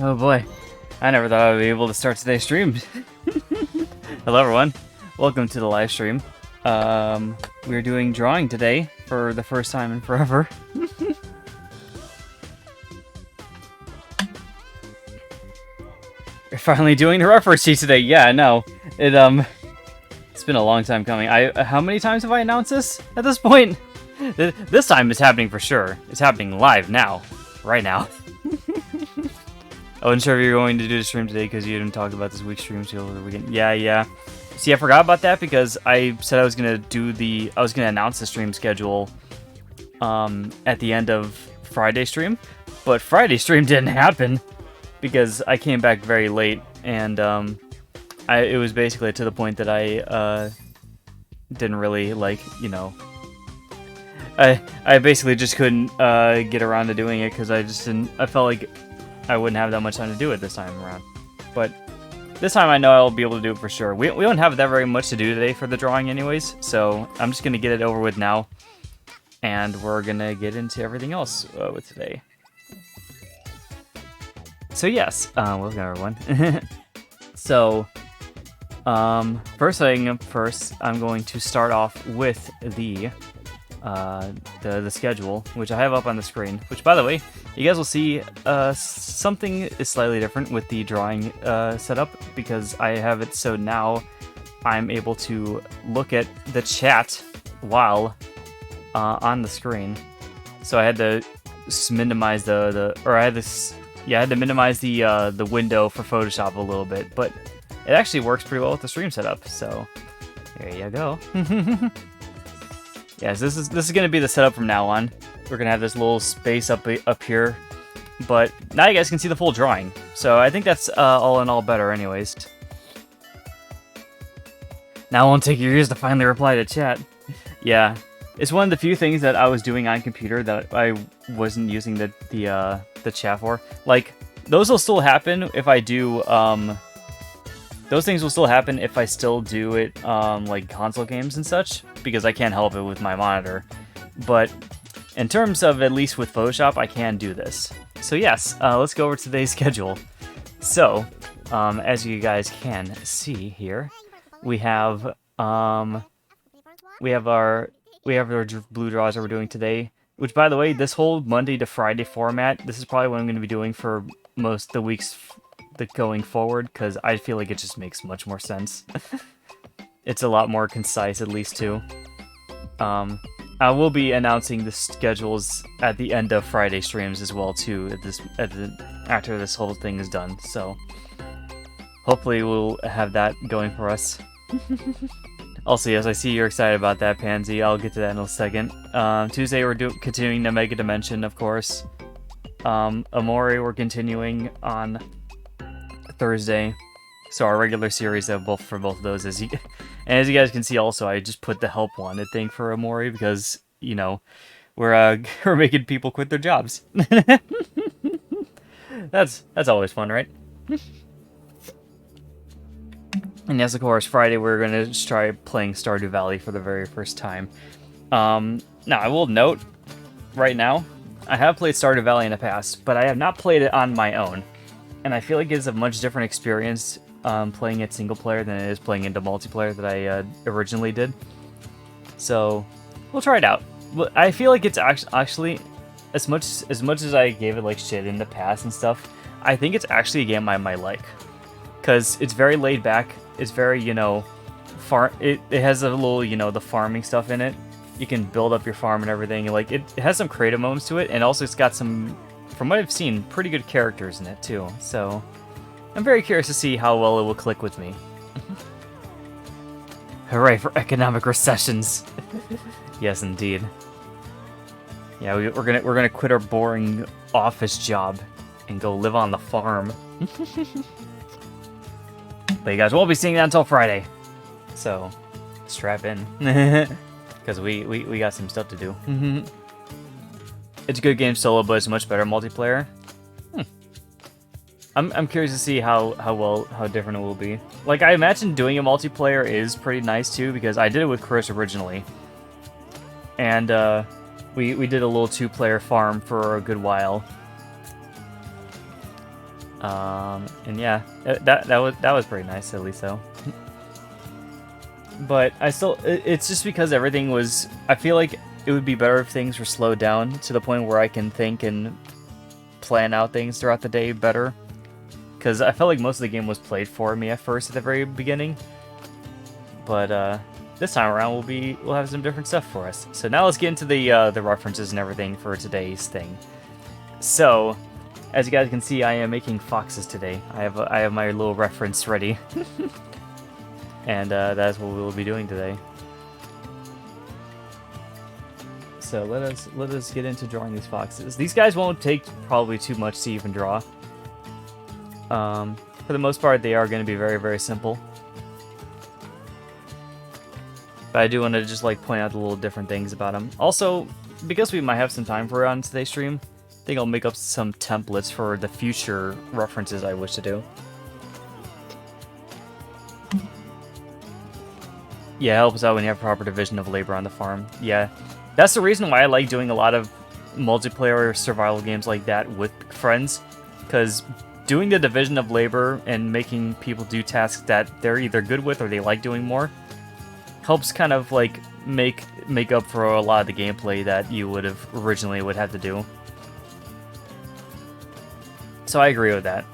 Oh boy, I never thought I'd be able to start today's stream. Hello everyone, welcome to the live stream. We're doing drawing today for the first time in forever. We're finally doing the reference sheet today. Yeah, I know. It's been a long time coming. How many times have I announced this at this point? This time it's happening for sure. It's happening live now, right now. I wasn't sure if you were going to do the stream today because you didn't talk about this week's stream till over the weekend. Yeah. See, I forgot about that because I said I was gonna announce the stream schedule at the end of Friday stream, but Friday stream didn't happen because I came back very late, and it was basically to the point that I didn't really I basically just couldn't get around to doing it because I felt like I wouldn't have that much time to do it this time around. But this time I know I'll be able to do it for sure. We don't have that very much to do today for the drawing anyways, so I'm just going to get it over with now. And we're going to get into everything else with today. So yes, welcome everyone. So, first thing first, I'm going to start off with the schedule, which I have up on the screen, which, by the way, you guys will see something is slightly different with the drawing setup, because I have it so now I'm able to look at the chat while on the screen. So I had to minimize I had to minimize the window for Photoshop a little bit, but it actually works pretty well with the stream setup. So there you go. Yes, this is gonna be the setup from now on. We're gonna have this little space up here, but now you guys can see the full drawing. So I think that's all in all better, anyways. Now it won't take years to finally reply to chat. Yeah, it's one of the few things that I was doing on computer that I wasn't using the chat for. Like, those will still happen if I do, those things will still happen if I still do it, like console games and such, because I can't help it with my monitor. But in terms of, at least with Photoshop, I can do this. So yes, let's go over to today's schedule. So, as you guys can see here, we have our blue draws that we're doing today. Which, by the way, this whole Monday to Friday format, this is probably what I'm going to be doing for most of the weeks going forward, because I feel like it just makes much more sense. It's a lot more concise, at least, too. I will be announcing the schedules at the end of Friday streams as well, too, after this whole thing is done. So hopefully we'll have that going for us. Also, yes, I see you're excited about that, Pansy. I'll get to that in a second. Tuesday, we're continuing the Mega Dimension, of course. Amori, we're continuing on Thursday. So our regular series for both of those. And as you guys can see, also, I just put the help wanted thing for Amori because, you know, we're making people quit their jobs. That's always fun, right? And yes, of course, Friday we're going to try playing Stardew Valley for the very first time. Now, I will note, right now, I have played Stardew Valley in the past, but I have not played it on my own. And I feel like it's a much different experience playing it single player than it is playing into multiplayer that I originally did. So, we'll try it out. I feel like it's actually, as much as I gave it like shit in the past and stuff, I think it's actually a game I might like. Because it's very laid back. It's very, you know, it has a little, you know, the farming stuff in it. You can build up your farm and everything. Like, it has some creative moments to it, and also it's got some, from what I've seen, pretty good characters in it too. So I'm very curious to see how well it will click with me. Hooray for economic recessions! Yes, indeed. Yeah, we're gonna quit our boring office job and go live on the farm. But you guys won't be seeing that until Friday. So, strap in. Because we got some stuff to do. It's a good game solo, but it's much better multiplayer. I'm curious to see how different it will be. Like, I imagine doing a multiplayer is pretty nice too, because I did it with Chris originally. And we did a little 2-player farm for a good while. And yeah, that was pretty nice, at least though. But it's just because everything was, I feel like it would be better if things were slowed down to the point where I can think and plan out things throughout the day better. Because I felt like most of the game was played for me at first at the very beginning. But this time around we'll have some different stuff for us. So now let's get into the references and everything for today's thing. So, as you guys can see, I am making foxes today. I have my little reference ready. And that's what we'll be doing today. So let us get into drawing these foxes. These guys won't take probably too much to even draw. For the most part, they are going to be very, very simple. But I do want to just like point out the little different things about them. Also, because we might have some time for it on today's stream, I think I'll make up some templates for the future references I wish to do. Yeah, it helps out when you have proper division of labor on the farm. Yeah, that's the reason why I like doing a lot of multiplayer survival games like that with friends. Because doing the division of labor and making people do tasks that they're either good with or they like doing more helps kind of like make up for a lot of the gameplay that you would have to do. So I agree with that.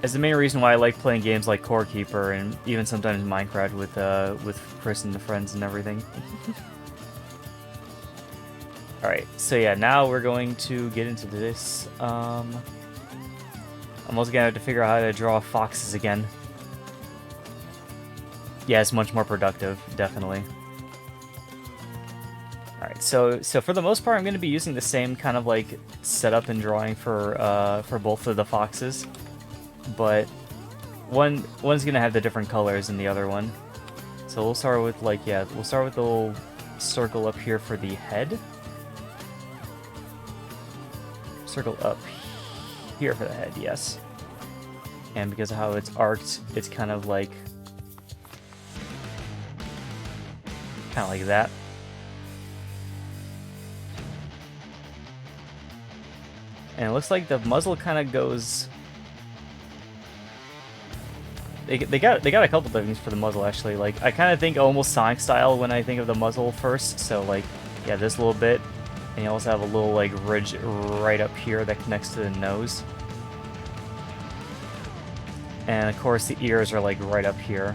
It's the main reason why I like playing games like Core Keeper and even sometimes Minecraft with Chris and the friends and everything. Alright, so yeah, now we're going to get into this. I'm also gonna have to figure out how to draw foxes again. Yeah, it's much more productive, definitely. Alright, so for the most part, I'm gonna be using the same kind of like setup and drawing for both of the foxes, but one's gonna have the different colors than the other one. So we'll start with like, yeah, we'll start with the little circle up here for the head. Circle up here for the head, yes. And because of how it's arced, it's kind of like that. And it looks like the muzzle kind of goes. They got a couple things for the muzzle actually. Like I kind of think almost Sonic style when I think of the muzzle first. So like, yeah, this little bit. And you also have a little like ridge right up here that connects to the nose. And of course the ears are like right up here.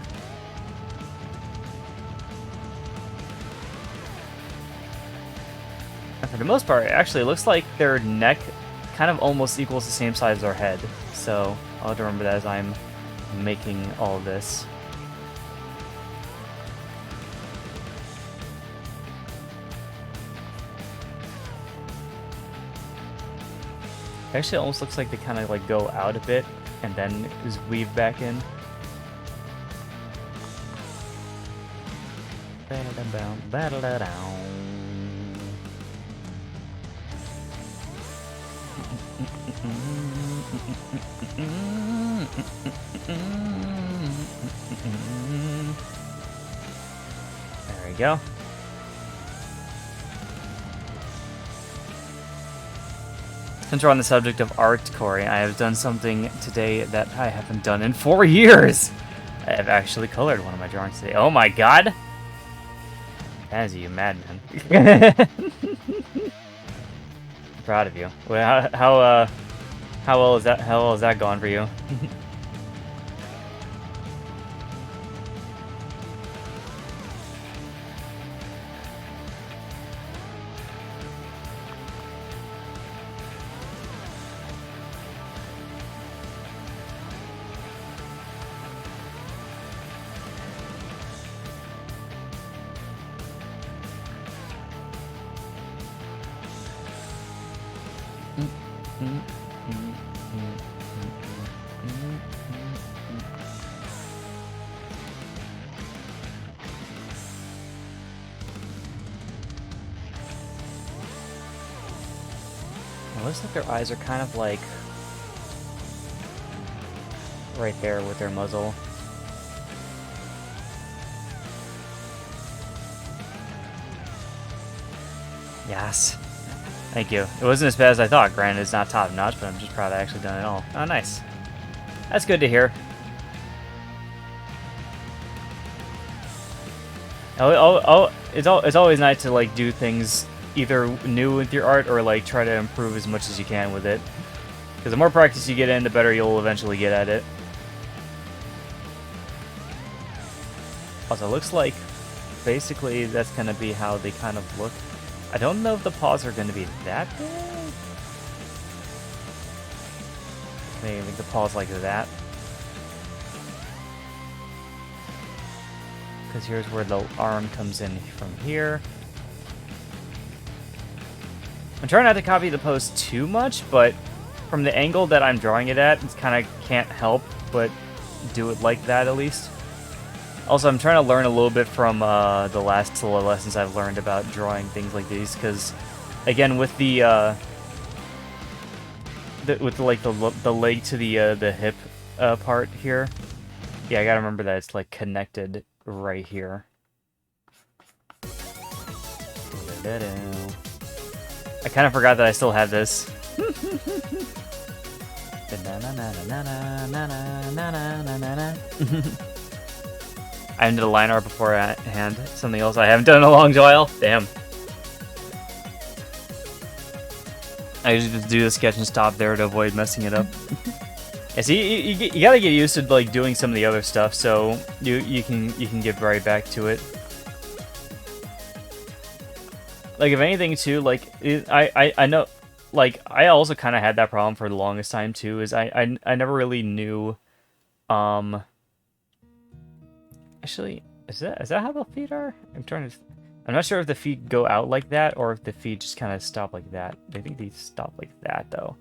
And for the most part, it actually looks like their neck kind of almost equals the same size as their head. So I'll have to remember that as I'm making all of this. Actually, it almost looks like they kind of like go out a bit and then is weave back in. There we go. Since we're on the subject of art, Corey, I have done something today that I haven't done in 4 years. I have actually colored one of my drawings today. Oh my god! As you madman. Proud of you. Well, how well is that? How well is that going for you? It looks like their eyes are kind of like right there with their muzzle. Yes. Thank you. It wasn't as bad as I thought. Granted, it's not top notch, but I'm just proud I actually done it all. Oh, nice. That's good to hear. It's always nice to like do things either new with your art or like try to improve as much as you can with it. Because the more practice you get in, the better you'll eventually get at it. Also, it looks like basically that's going to be how they kind of look. I don't know if the paws are going to be that big. Maybe make the paws like that. Because here's where the arm comes in from here. I'm trying not to copy the pose too much, but from the angle that I'm drawing it at, it's kind of can't help but do it like that at least. Also, I'm trying to learn a little bit from the last couple of lessons I've learned about drawing things like these, because again, with the like the leg to the hip part here, yeah, I gotta remember that it's like connected right here. I kind of forgot that I still had this. I ended a line art beforehand. Something else I haven't done in a long while. Damn. I usually just do the sketch and stop there to avoid messing it up. Yeah, see, you gotta get used to like doing some of the other stuff, so you can get right back to it. Like, if anything, too, like, I know, like, I also kind of had that problem for the longest time, too, is I never really knew, actually, is that how the feet are? I'm not sure if the feet go out like that, or if the feet just kind of stop like that. I think they stop like that, though.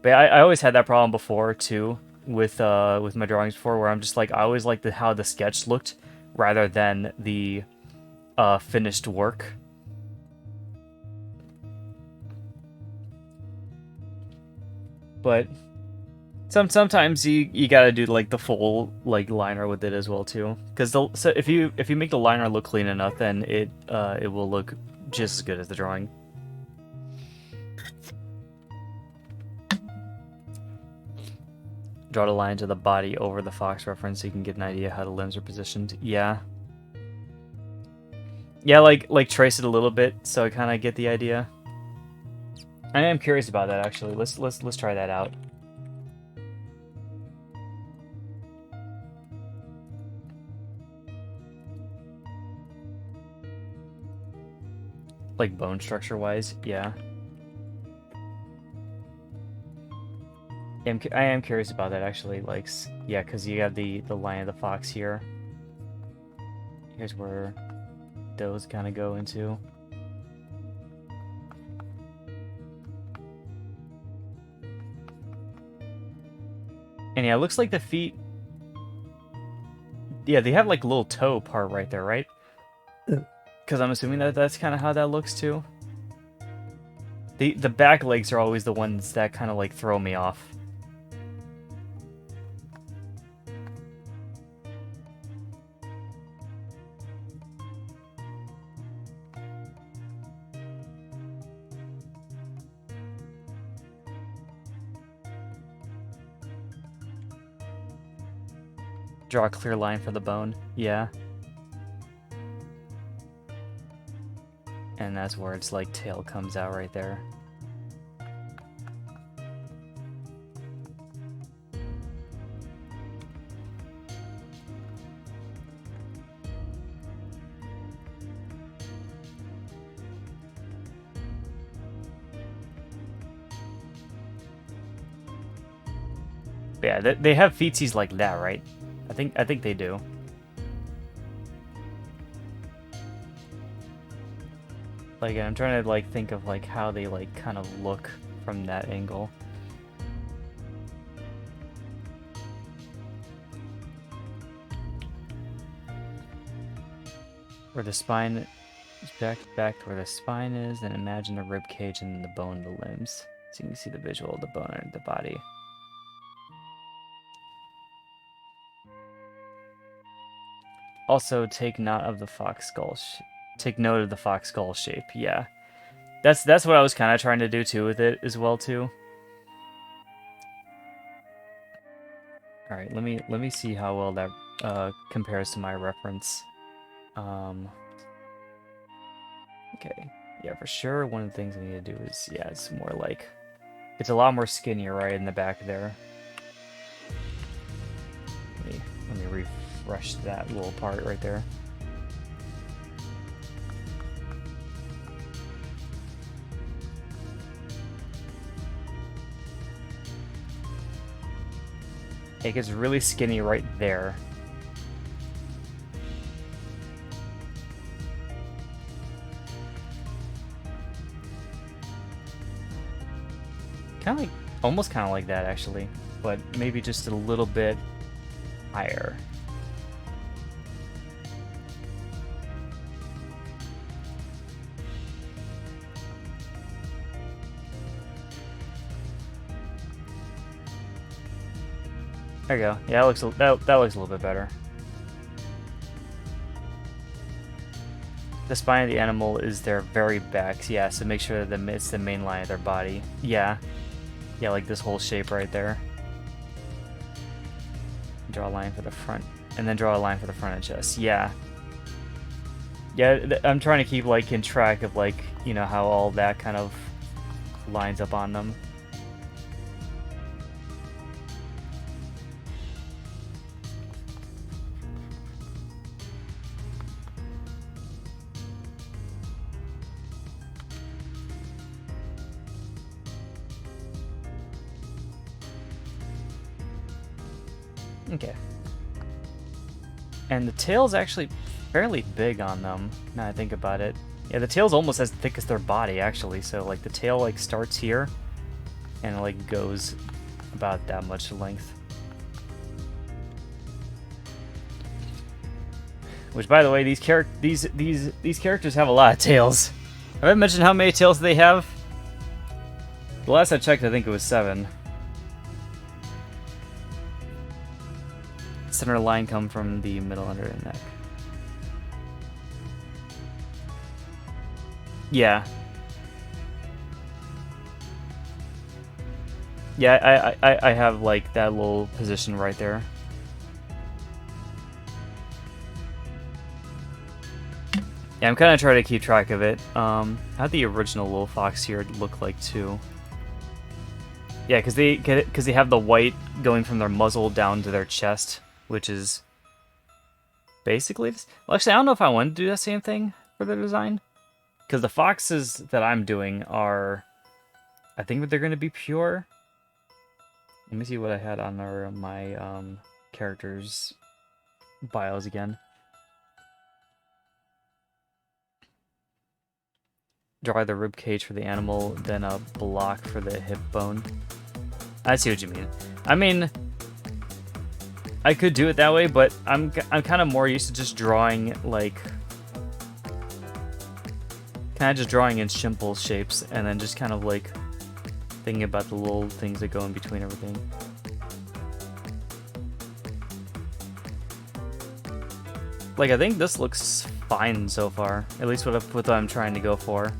But I always had that problem before, too, with my drawings before, where I'm just like, I always liked how the sketch looked, rather than the, finished work. But sometimes you gotta do like the full like liner with it as well too, because so if you make the liner look clean enough, then it will look just as good as the drawing. Draw the line to the body over the fox reference so you can get an idea how the limbs are positioned. Yeah. Yeah, like trace it a little bit so I kind of get the idea. I am curious about that actually. Let's try that out. Like bone structure wise, yeah. I am curious about that actually. Like, yeah, because you have the line of the fox here. Here's where those kind of go into. And yeah, it looks like the feet. Yeah, they have like a little toe part right there, right? Because I'm assuming that's kind of how that looks too. The back legs are always the ones that kind of like throw me off. Draw a clear line for the bone. Yeah. And that's where its like tail comes out right there. But yeah, they have feetsies like that, right? I think they do. Like, I'm trying to like think of like how they like kind of look from that angle. Where the spine is back to where the spine is, and imagine the rib cage and the bone, the limbs, so you can see the visual of the bone and the body. Also, take note of the fox skull. Take note of the fox skull shape. Yeah, that's what I was kind of trying to do too with it as well too. All right, let me see how well that compares to my reference. Okay, yeah, for sure. One of the things I need to do is it's more like it's a lot more skinnier right in the back there. Let me refresh that little part right there. It gets really skinny right there. Kind of like, almost kind of like that actually, but maybe just a little bit higher. There you go. Yeah, that looks that looks a little bit better. The spine of the animal is their very back. Yeah, so make sure that it's the main line of their body. Yeah. Yeah, like this whole shape right there. Draw a line for the front, and then draw a line for the front of the chest. Yeah. Yeah, I'm trying to keep like in track of like, you know, how all that kind of lines up on them. Okay. And the tail's actually fairly big on them, now I think about it. Yeah, the tail's almost as thick as their body, actually. So, like, the tail, like, starts here, and it, like, goes about that much length. Which, by the way, these characters have a lot of tails. Have I mentioned how many tails they have? The last I checked, I think it was 7. Center line come from the middle under the neck. Yeah. Yeah, I have, like, that little position right there. Yeah, I'm kind of trying to keep track of it. How'd the original little fox here look like, too? Yeah, because they have the white going from their muzzle down to their chest, which is basically this. Well, actually, I don't know if I want to do that same thing for the design. Because the foxes that I'm doing are, I think that they're going to be pure. Let me see what I had on my characters' bios again. Draw the rib cage for the animal, then a block for the hip bone. I see what you mean. I mean, I could do it that way, but I'm kind of more used to just drawing, like, kind of just drawing in simple shapes, and then just kind of, like, thinking about the little things that go in between everything. Like, I think this looks fine so far. At least what I'm trying to go for.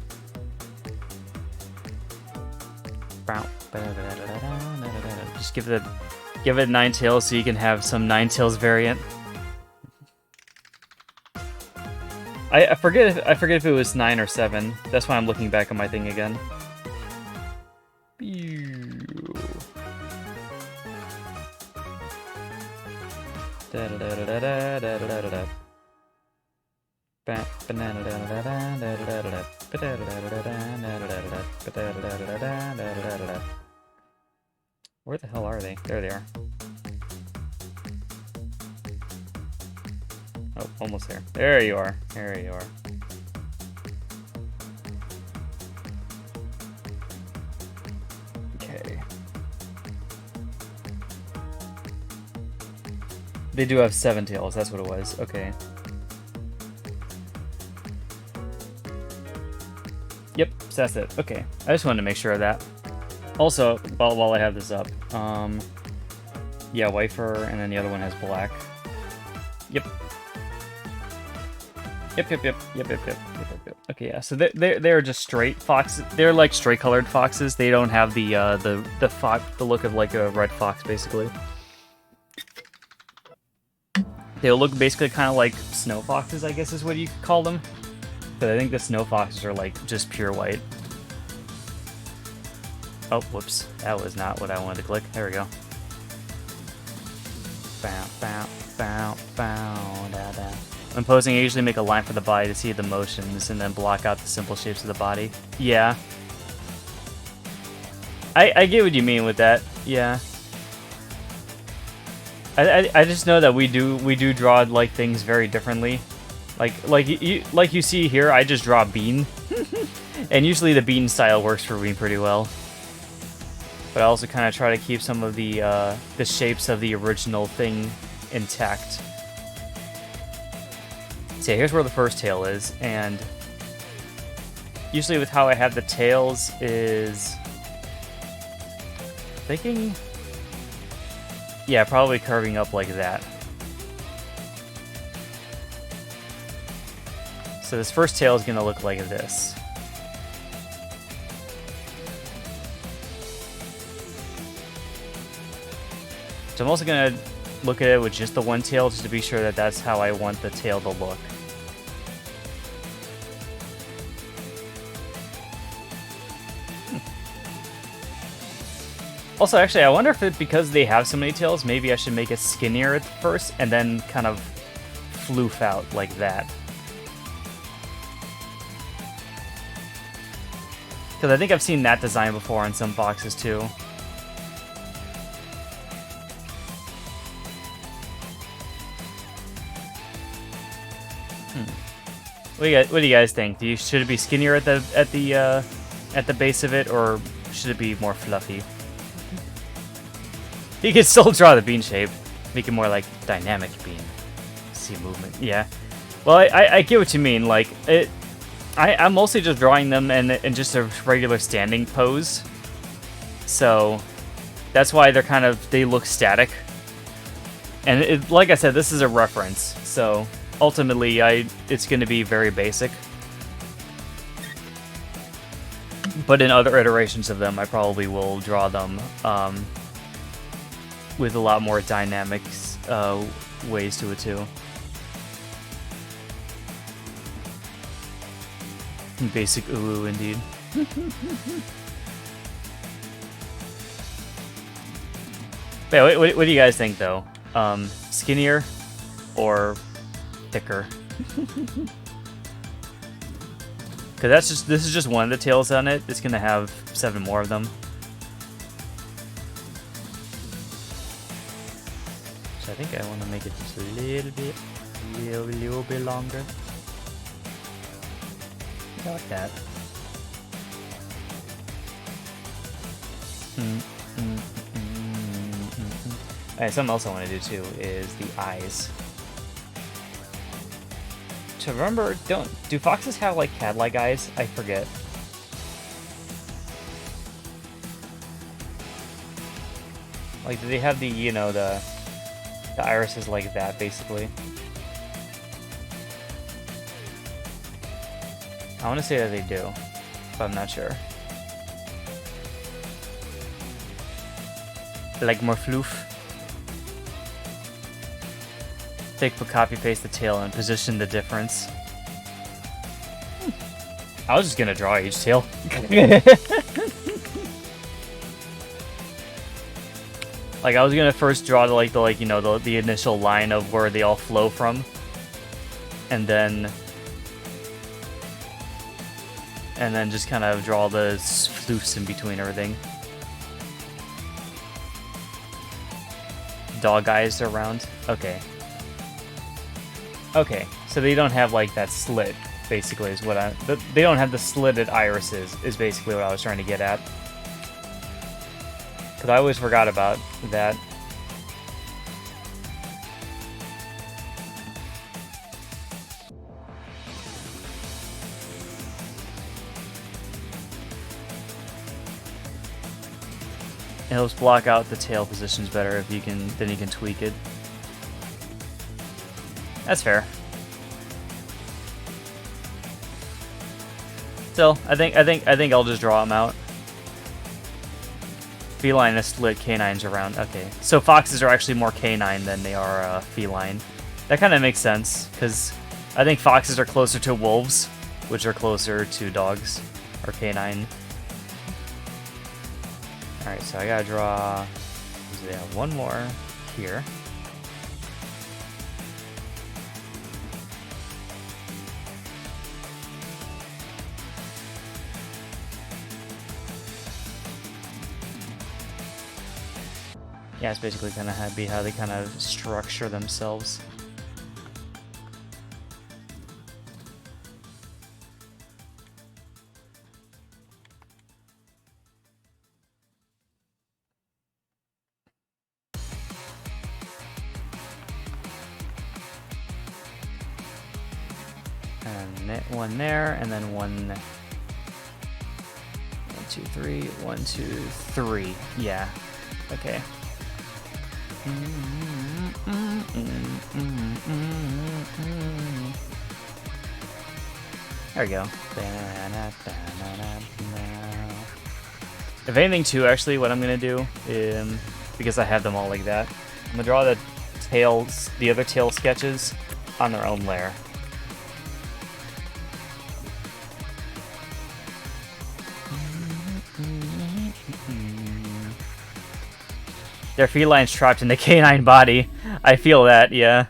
Just give it 9 tails so you can have some 9 tails variant. I forget if it was 9 or 7. That's why I'm looking back on my thing again. Where the hell are they? There they are. Oh, almost there. There you are. There you are. Okay. They do have 7 tails, that's what it was. Okay. Yep, so that's it. Okay. I just wanted to make sure of that. Also, while I have this up, yeah, white fur, and then the other one has black. Yep. Yep. Okay, yeah. So they're just straight foxes. They're like straight colored foxes. They don't have the look of like a red fox, basically. They'll look basically kind of like snow foxes, I guess is what you could call them. But I think the snow foxes are like just pure white. Oh, whoops. That was not what I wanted to click. There we go. When posing, I usually make a line for the body to see the motions and then block out the simple shapes of the body. Yeah. I get what you mean with that. Yeah. I just know that we do draw like things very differently. Like you see here, I just draw a bean. And usually the bean style works for me pretty well. But I also kind of try to keep some of the shapes of the original thing intact. So yeah, here's where the first tail is, and usually with how I have the tails is thinking, yeah, probably curving up like that. So this first tail is gonna look like this. So I'm also going to look at it with just the one tail just to be sure that that's how I want the tail to look. Also, actually, I wonder if it, because they have so many tails, maybe I should make it skinnier at first and then kind of floof out like that. Because I think I've seen that design before on some boxes too. What do you guys think? Should it be skinnier at the base of it, or should it be more fluffy? You can still draw the bean shape, make it more like dynamic bean. See movement, yeah. Well, I get what you mean. Like I'm mostly just drawing them in just a regular standing pose, so that's why they look static. And like I said, this is a reference, so ultimately it's going to be very basic. But in other iterations of them, I probably will draw them with a lot more dynamic ways to it too. Basic ooh, indeed. Wait, what do you guys think though? Skinnier or thicker? Because this is just one of the tails on it. It's gonna have 7 more of them. So I think I want to make it just a little bit longer. I like that. Alright, something else I want to do too is the eyes. To remember, do foxes have like cat-like eyes? I forget. Like, do they have the, you know, the irises like that, basically? I want to say that they do, but I'm not sure. Like more floof. Copy paste the tail and position the difference. I was just gonna draw each tail. Like I was gonna first draw the initial line of where they all flow from, and then just kind of draw the floofs in between everything. Dog eyes around. Okay. Okay, so they don't have like that slit, basically, is what they don't have the slitted irises, is basically what I was trying to get at. Because I always forgot about that. It helps block out the tail positions better if you can, then you can tweak it. That's fair. Still, I think I'll just draw them out. Feline is slit, canines around. Okay, so foxes are actually more canine than they are feline. That kind of makes sense, because I think foxes are closer to wolves, which are closer to dogs, or canine. Alright, so I gotta draw... They have one more here. Yeah, it's basically kind of how they kind of structure themselves. And one there, and then one. 1, 2, 3. 1, 2, 3. Yeah. Okay. There we go. If anything, too, actually, what I'm gonna do, because I have them all like that, I'm gonna draw the tails, the other tail sketches, on their own layer. Their felines trapped in the canine body. I feel that, yeah.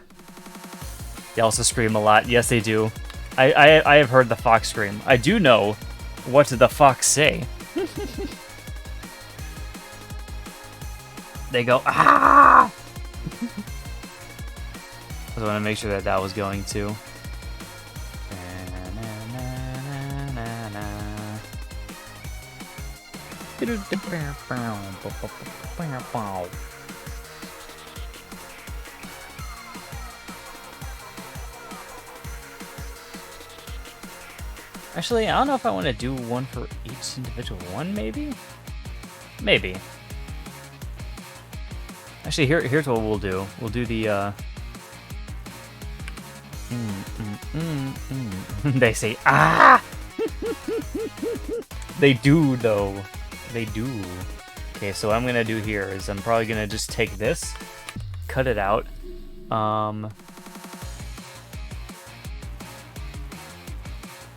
They also scream a lot. Yes, they do. I have heard the fox scream. I do know what did the fox say. They go, ah! I just want to make sure that that was going too. And Actually, I don't know if I want to do one for each individual one, maybe? Maybe. Actually, here's what we'll do. We'll do the, They say, ah! They do, though. They do. Okay, so what I'm gonna do here is I'm probably gonna just take this, cut it out,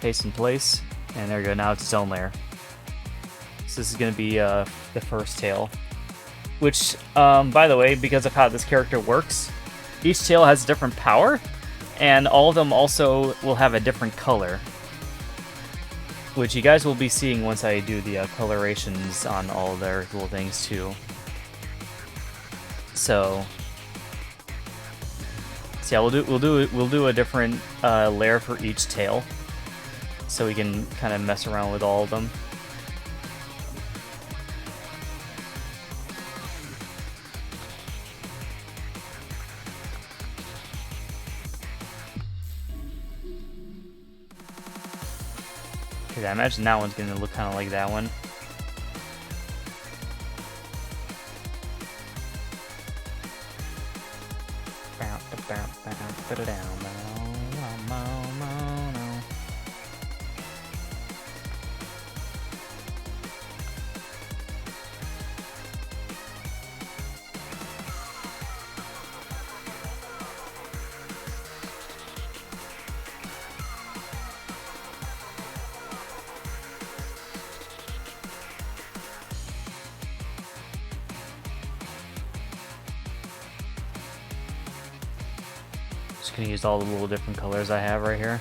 paste in place, and there we go, now it's its own layer. So this is gonna be, the first tail. Which, by the way, because of how this character works, each tail has a different power, and all of them also will have a different color. Which you guys will be seeing once I do the colorations on all their little things too. So yeah, we'll do a different layer for each tail, so we can kind of mess around with all of them. I imagine that one's gonna look kind of like that one. Just gonna use all the little different colors I have right here.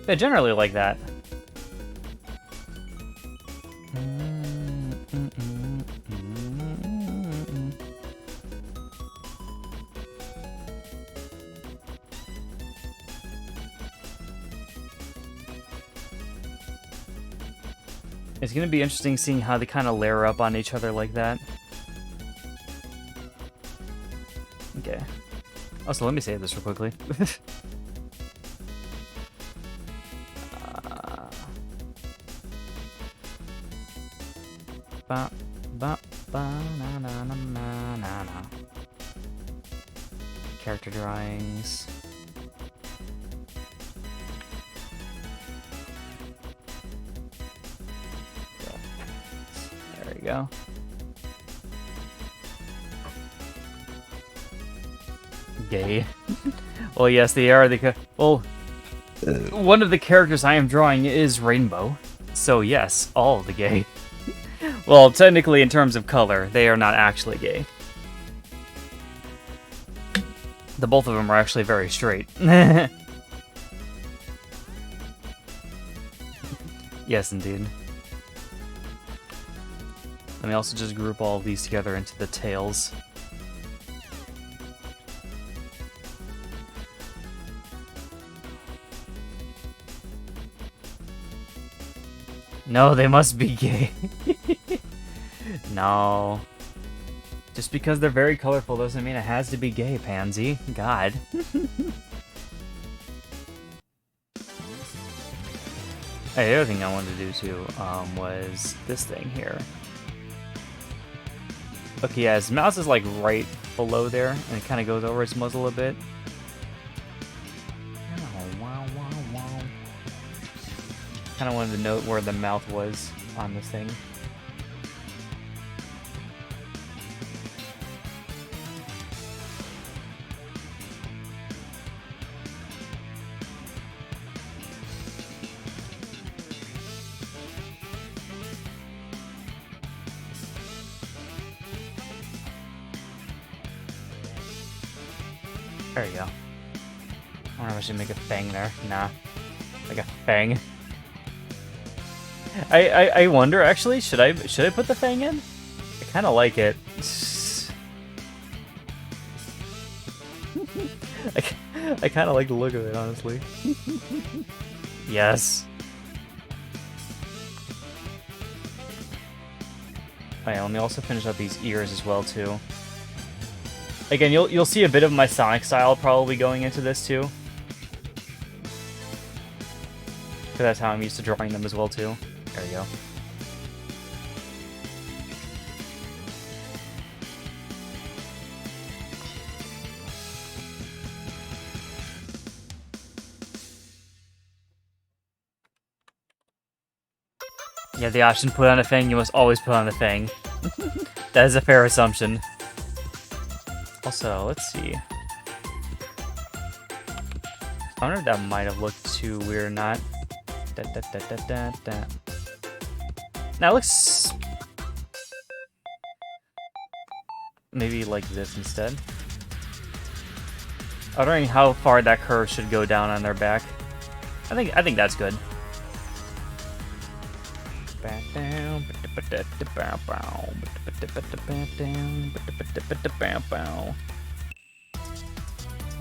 They generally like that. It's gonna be interesting seeing how they kind of layer up on each other like that. Okay. Also, let me save this real quickly. Character drawings. There we go. Gay. Well, yes, they are. Well, one of the characters I am drawing is Rainbow. So yes, all of the gay. Well, technically, in terms of color, they are not actually gay. The both of them are actually very straight. Yes, indeed. Let me also just group all of these together into the tails. No, they must be gay. No. Just because they're very colorful doesn't mean it has to be gay, Pansy. God. Hey, the other thing I wanted to do too was this thing here. Okay, yeah, his mouse is like right below there, and it kind of goes over his muzzle a bit. Kind of wanted to note where the mouth was on this thing. There you go. I wonder if I should make a fang there. Nah. Like a fang. I wonder actually, should I put the fang in? I kinda like it. I kinda like the look of it, honestly. Yes. Alright, let me also finish up these ears as well too. Again, you'll see a bit of my Sonic style probably going into this too. Because that's how I'm used to drawing them as well too. There you go. You have the option to put on a fang, you must always put on the fang. That is a fair assumption. Also, let's see. I wonder if that might have looked too weird or not. Now it looks... maybe like this instead. I'm wondering how far that curve should go down on their back. I think that's good.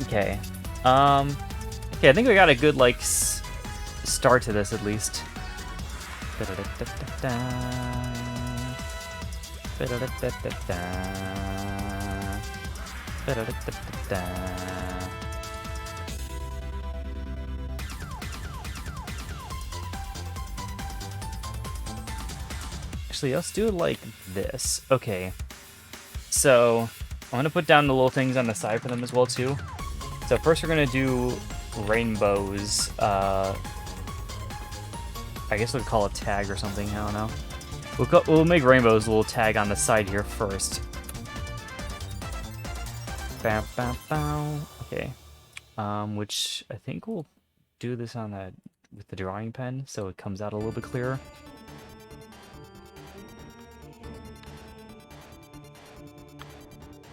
Okay. Okay, I think we got a good like start to this at least. Actually, let's do it like this. Okay. So, I'm gonna put down the little things on the side for them as well too. So first we're gonna do rainbows. I guess we'll call it tag or something. I don't know. We'll make rainbows a little tag on the side here first. Bam, bam, bam. Okay. Which I think we'll do this on with the drawing pen, so it comes out a little bit clearer.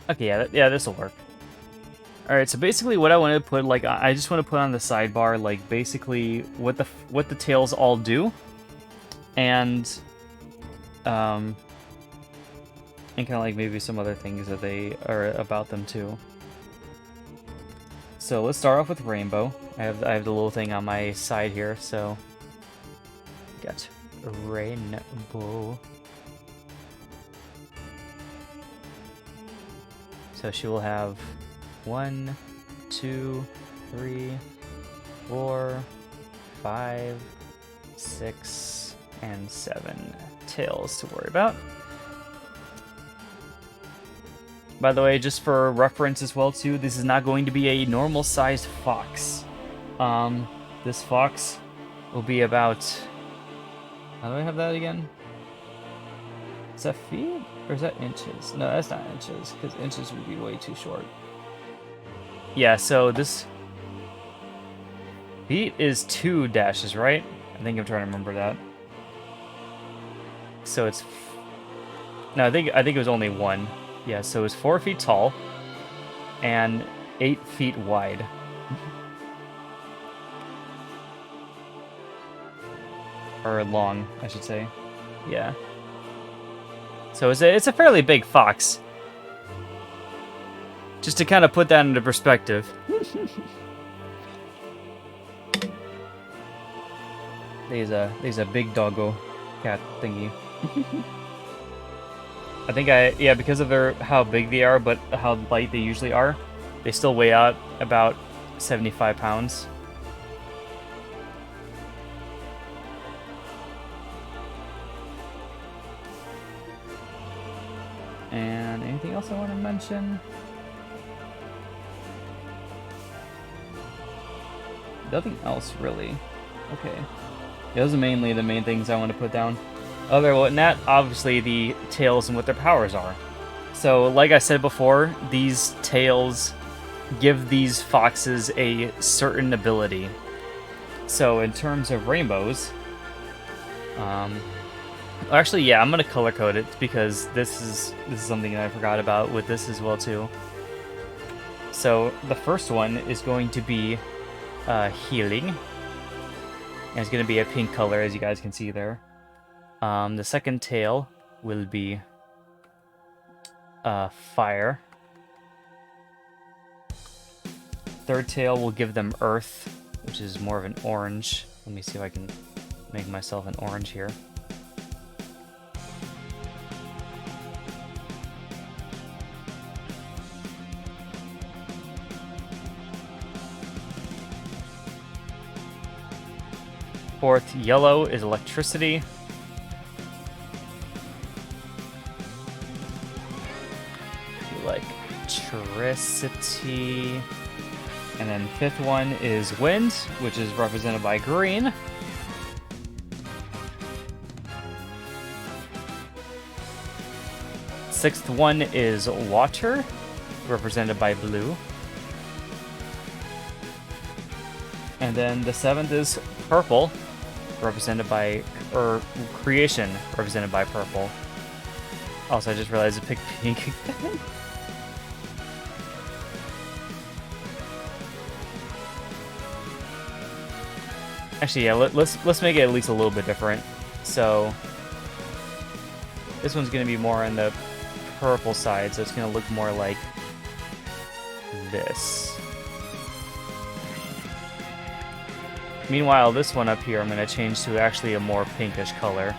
Okay, yeah, this will work. Alright, so basically what I want to put, like, I just want to put on the sidebar, like, basically what the tails all do, and kind of like maybe some other things that they are about them too. So let's start off with rainbow. I have the little thing on my side here, so got rainbow. So she will have 1, 2, 3, 4, 5, 6, and 7 tails to worry about. By the way, just for reference as well too, this is not going to be a normal sized fox. This fox will be about... how do I have that again? Is that feet? Or is that inches? No, that's not inches, because inches would be way too short. Yeah, so this... feet is 2 dashes, right? I think I'm trying to remember that. So it's... No, I think it was only one. Yeah, so it's 4 feet tall and 8 feet wide. Or long, I should say. Yeah. So it's a fairly big fox. Just to kind of put that into perspective. There's a big doggo cat thingy. I think because of how big they are, but how light they usually are, they still weigh out about 75 pounds. And anything else I want to mention? Nothing else really. Okay. Those are mainly the main things I want to put down. Other than that, obviously the tails and what their powers are. So, like I said before, these tails give these foxes a certain ability. So, in terms of rainbows, actually, yeah, I'm gonna color code it because this is something that I forgot about with this as well too. So, the first one is going to be healing. And it's going to be a pink color, as you guys can see there. The second tail will be fire. Third tail will give them earth, which is more of an orange. Let me see if I can make myself an orange here. Fourth, yellow is electricity. Electricity. And then fifth one is wind, which is represented by green. Sixth one is water, represented by blue. And then the seventh is purple, represented by, or creation, represented by purple. Also, I just realized I picked pink. Actually, yeah, let's make it at least a little bit different. So this one's gonna be more on the purple side, so it's gonna look more like this. Meanwhile, this one up here, I'm gonna change to actually a more pinkish color.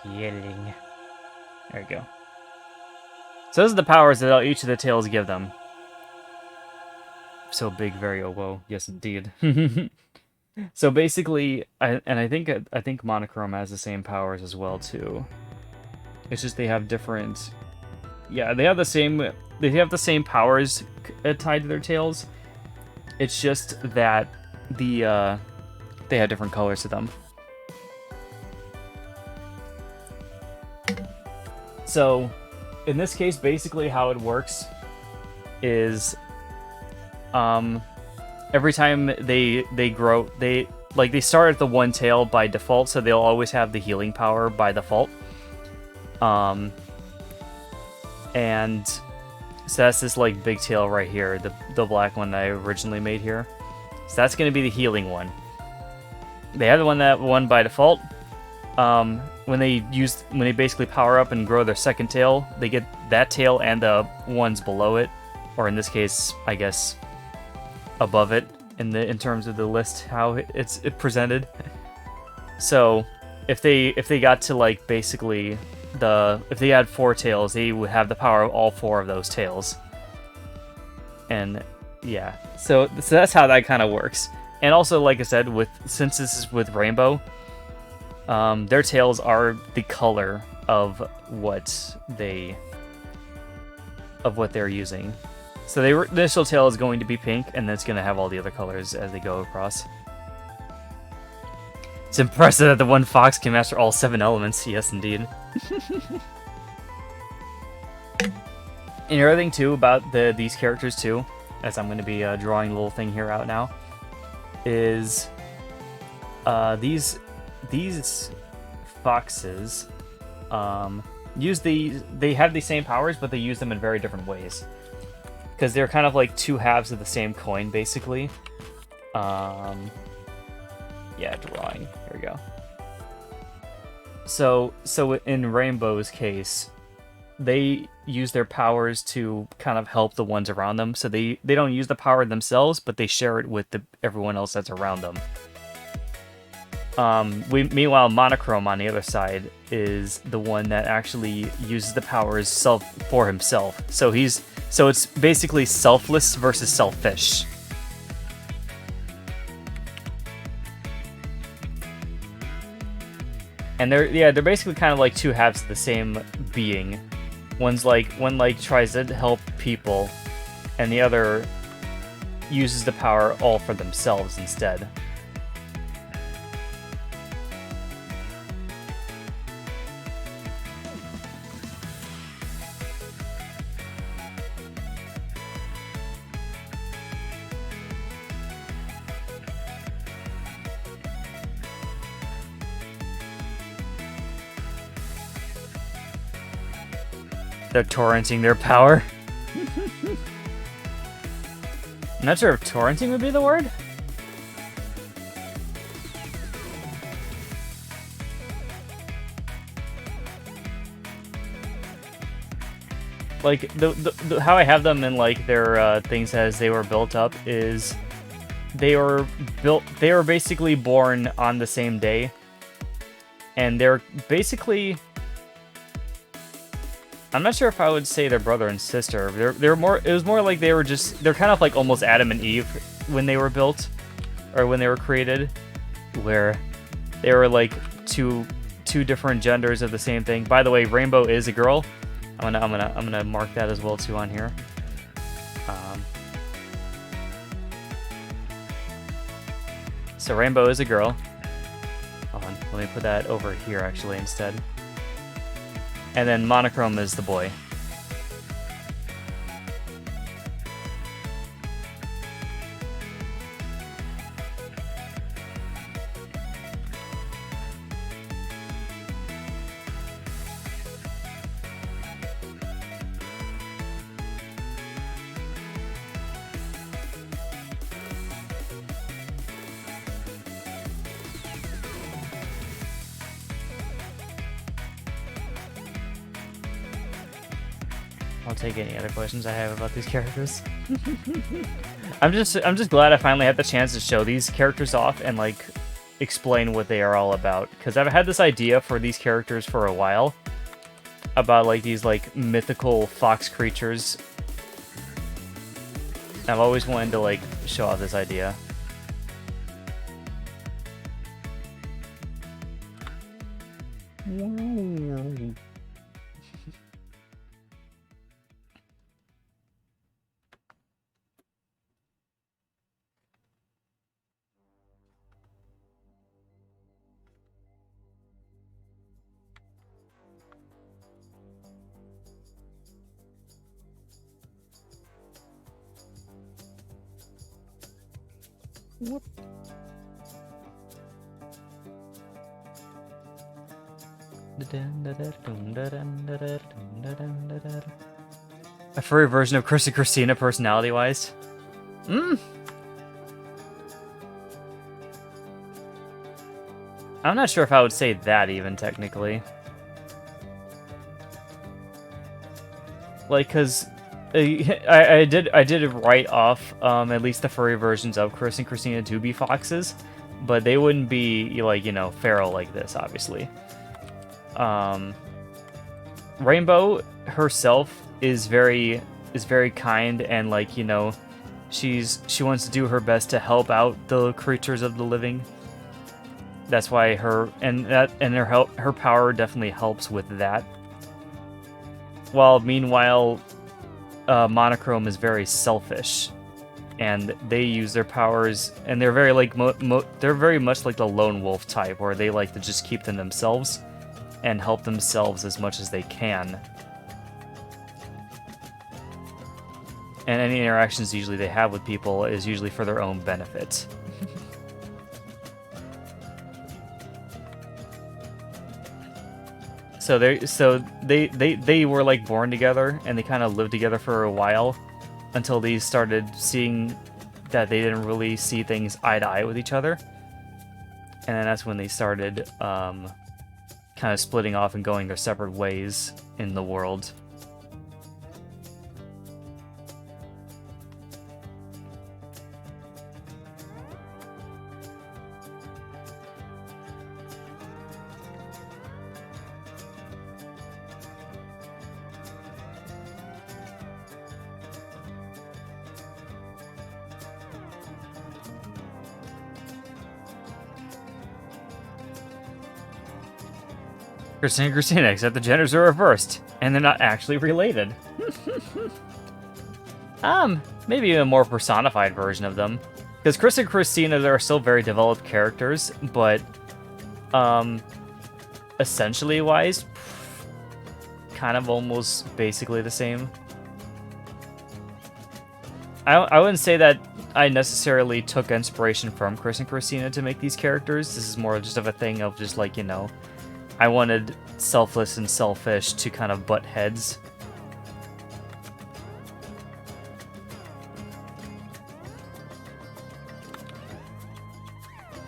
Healing. There we go. So those are the powers that each of the tails give them. So big, very whoa. Yes, indeed. So basically, I think Monochrome has the same powers as well too. It's just they have different. Yeah, they have the same. They have the same powers tied to their tails. It's just that they have different colors to them. So, in this case, basically how it works is, every time they grow, they start at the one tail by default, so they'll always have the healing power by default. And so that's this like big tail right here, the black one that I originally made here. So that's going to be the healing one. They have the one by default. When they basically power up and grow their second tail, they get that tail and the ones below it, or in this case, I guess, above it in terms of the list how it's presented. So if they got to like basically if they had 4 tails, they would have the power of all 4 of those tails. And yeah, so that's how that kind of works. And also, like I said, since this is with Rainbow, their tails are the color of what they're using. So the initial tail is going to be pink, and then it's going to have all the other colors as they go across. It's impressive that the one fox can master all 7 elements. Yes, indeed. And the other thing too about these characters too, as I'm going to be drawing a little thing here out now, is these foxes they have the same powers, but they use them in very different ways, because they're kind of like two halves of the same coin, basically. Yeah, drawing. Here we go. So in Rainbow's case, they use their powers to kind of help the ones around them. So they don't use the power themselves, but they share it with everyone else that's around them. Meanwhile, Monochrome on the other side is the one that actually uses the powers for himself. So it's basically selfless versus selfish. And they're basically kind of like two halves of the same being. One tries to help people, and the other uses the power all for themselves instead. They're torrenting their power. I'm not sure if torrenting would be the word. Like how I have them in like their things as they were built up is they were basically born on the same day, and they're basically, I'm not sure if I would say they're brother and sister. They're more. It was more like they're kind of like almost Adam and Eve when they were built, or when they were created, where they were like two different genders of the same thing. By the way, Rainbow is a girl. I'm gonna mark that as well too on here. So Rainbow is a girl. Hold on, let me put that over here actually instead. And then Monochrome is the boy. I'll take any other questions I have about these characters. I'm just glad I finally had the chance to show these characters off and like explain what they are all about, because I've had this idea for these characters for a while about like these like mythical fox creatures. I've always wanted to like show off this idea. Whoop. A furry version of Chris and Christina, personality-wise. I'm not sure if I would say that even technically. Like, cause I did write off at least the furry versions of Chris and Christina to be foxes, but they wouldn't be like, you know, feral like this, obviously. Rainbow herself is very kind, and like, you know, she wants to do her best to help out the creatures of the living. That's why her power definitely helps with that. While meanwhile, Monochrome is very selfish and they use their powers, and they're very like they're very much like the lone wolf type, where they like to just keep them themselves and help themselves as much as they can. And any interactions usually they have with people is usually for their own benefit. So they were like born together, and they kind of lived together for a while until they started seeing that they didn't really see things eye to eye with each other. And then that's when they started kind of splitting off and going their separate ways in the world. Kristen and Christina, except the genders are reversed, and they're not actually related. Maybe a more personified version of them. Because Chris and Christina, they're still very developed characters, but, essentially wise, kind of almost basically the same. I wouldn't say that I necessarily took inspiration from Chris and Christina to make these characters. This is more just of a thing of just like, you know, I wanted Selfless and Selfish to kind of butt heads.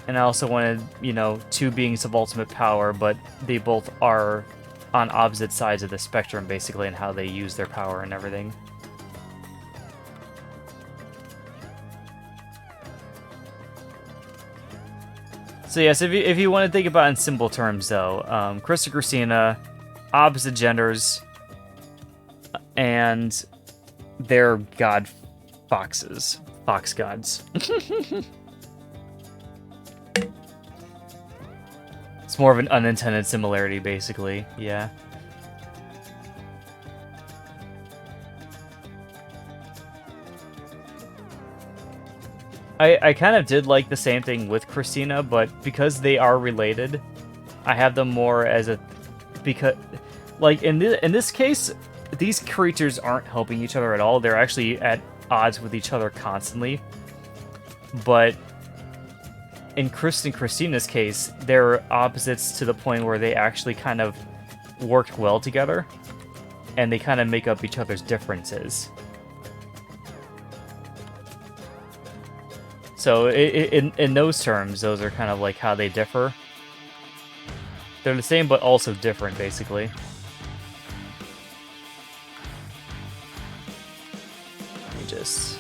And I also wanted, you know, two beings of ultimate power, but they both are on opposite sides of the spectrum, basically, in how they use their power and everything. So yes, if you want to think about it in simple terms, though, Chris and Christina, opposite genders, and they're god foxes, fox gods. It's more of an unintended similarity, basically. Yeah. I kind of did like the same thing with Christina, but because they are related, I have them more as a... Because, like, in this case, these creatures aren't helping each other at all. They're actually at odds with each other constantly. But in Chris and Christina's case, they're opposites to the point where they actually kind of worked well together, and they kind of make up each other's differences. So in those terms, those are kind of like how they differ. They're the same, but also different, basically. Let me just...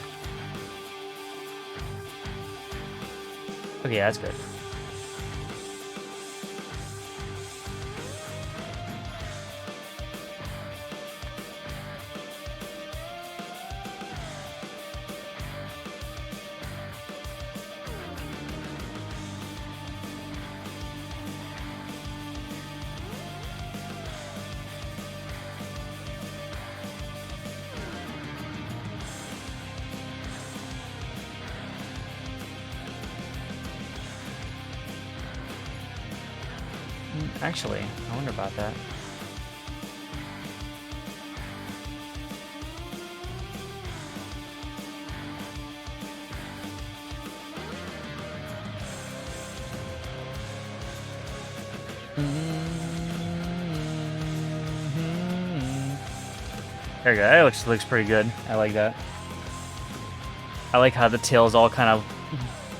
Okay, that's good. Actually, I wonder about that. There you go. That looks pretty good. I like that. I like how the tails all kind of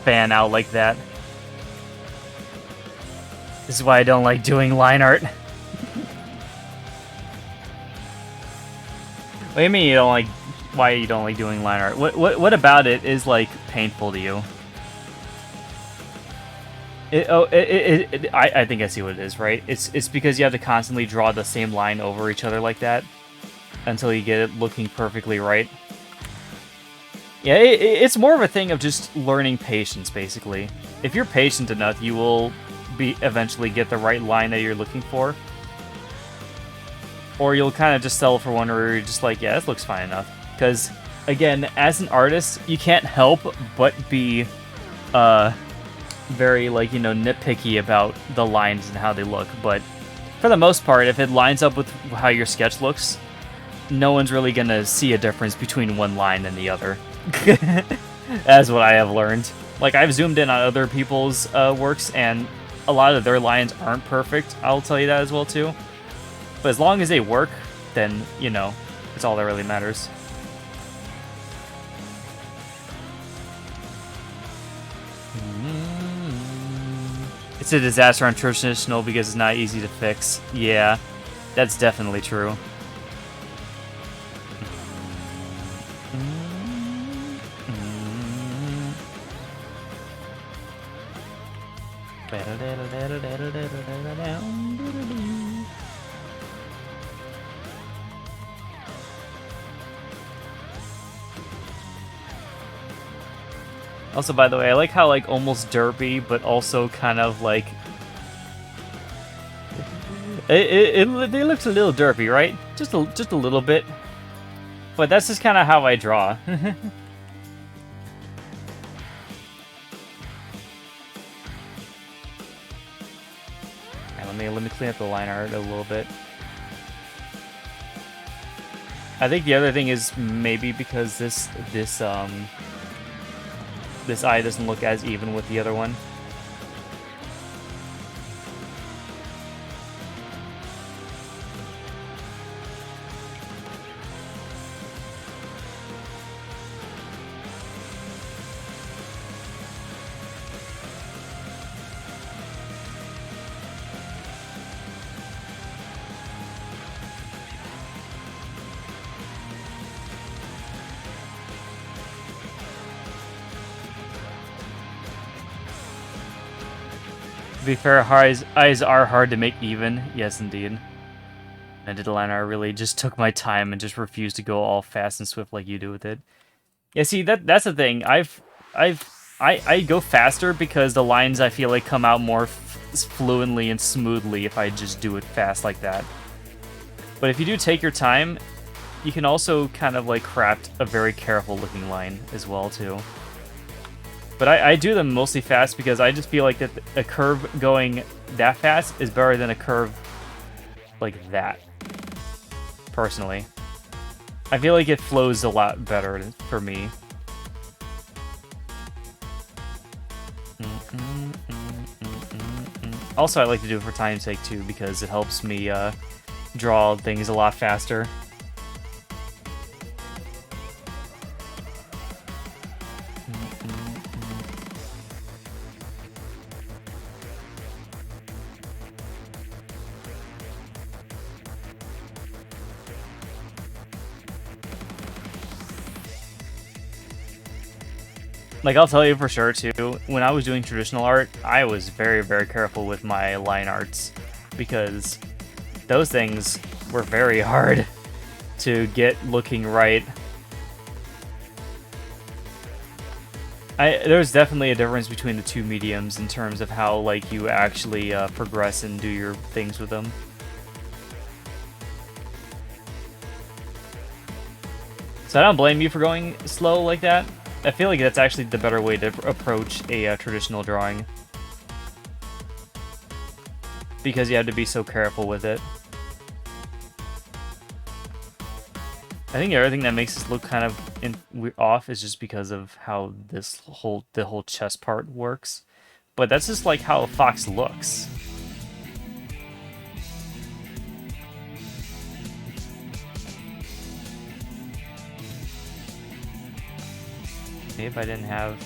fan out like that. This is why I don't like doing line art. What do you mean you don't like? Why you don't like doing line art? What about it is like painful to you? I think I see what it is, right? It's because you have to constantly draw the same line over each other like that until you get it looking perfectly right. Yeah, it's more of a thing of just learning patience, basically. If you're patient enough, you will eventually get the right line that you're looking for. Or you'll kind of just settle for one where you're just like, yeah, this looks fine enough. Because again, as an artist, you can't help but be very, like, you know, nitpicky about the lines and how they look, but for the most part, if it lines up with how your sketch looks, no one's really gonna see a difference between one line and the other. That's what I have learned. Like, I've zoomed in on other people's works, and a lot of their lines aren't perfect, I'll tell you that as well, too. But as long as they work, then, you know, it's all that really matters. It's a disaster on traditional because it's not easy to fix. Yeah, that's definitely true. Also, by the way, I like how, like, almost derpy, but also kind of, like... It looks a little derpy, right? Just a little bit. But that's just kind of how I draw. Alright, let me clean up the line art a little bit. I think the other thing is maybe because this eye doesn't look as even with the other one. To be fair, eyes are hard to make even. Yes, indeed. I did the line art, really just took my time and just refused to go all fast and swift like you do with it. Yeah, see, that's the thing. I go faster because the lines, I feel like, come out more fluently and smoothly if I just do it fast like that. But if you do take your time, you can also kind of, like, craft a very careful looking line as well, too. But I do them mostly fast because I just feel like that a curve going that fast is better than a curve like that, personally. I feel like it flows a lot better for me. Also, I like to do it for time's sake too because it helps me draw things a lot faster. Like, I'll tell you for sure, too, when I was doing traditional art, I was very, very careful with my line arts, because those things were very hard to get looking right. There's definitely a difference between the two mediums in terms of how, like, you actually progress and do your things with them. So I don't blame you for going slow like that. I feel like that's actually the better way to approach a traditional drawing. Because you have to be so careful with it. I think the other thing that makes this look kind of off is just because of how the whole chest part works. But that's just like how a fox looks. Maybe if I didn't have...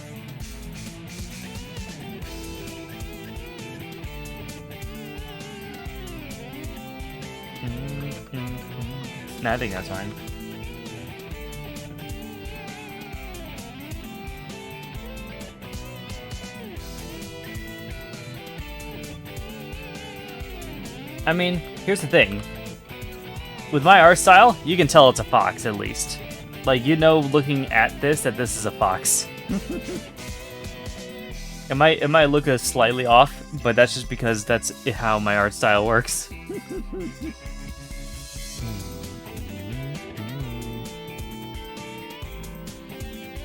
Nah, I think that's fine. I mean, here's the thing. With my art style, you can tell it's a fox, at least. Like, you know, looking at this, that this is a fox. It might look slightly off, but that's just because that's how my art style works.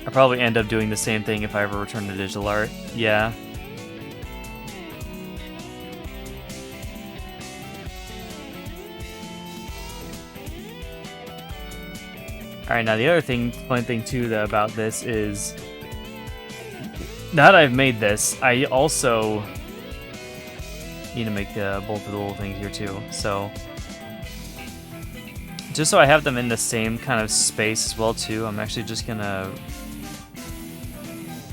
I'll probably end up doing the same thing if I ever return to digital art. Yeah. Alright, now the other fun thing too about this is, now that I've made this, I also need to make both of the little things here too. So, just so I have them in the same kind of space as well too, I'm actually just gonna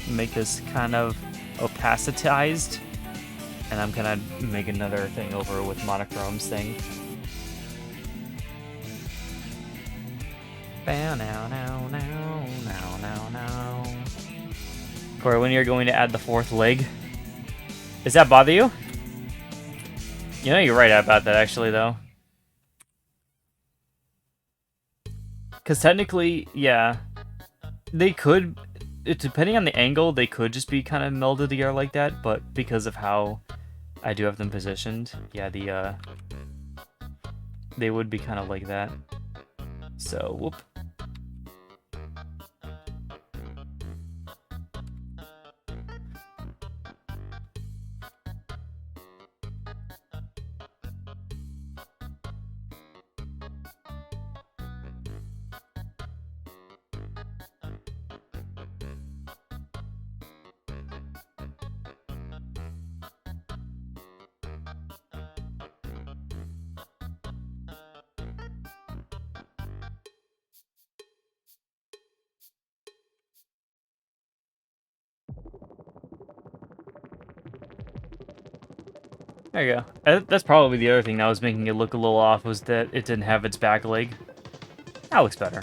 make this kind of opacitized, and I'm gonna make another thing over with Monochrome's thing. Corey, when you're going to add the fourth leg, does that bother you? You know, you're right about that actually, though. Because technically, yeah, they could, depending on the angle, they could just be kind of melded together like that, but because of how I do have them positioned, yeah, they would be kind of like that. So, whoop. There you go. That's probably the other thing that was making it look a little off, was that it didn't have its back leg. That looks better.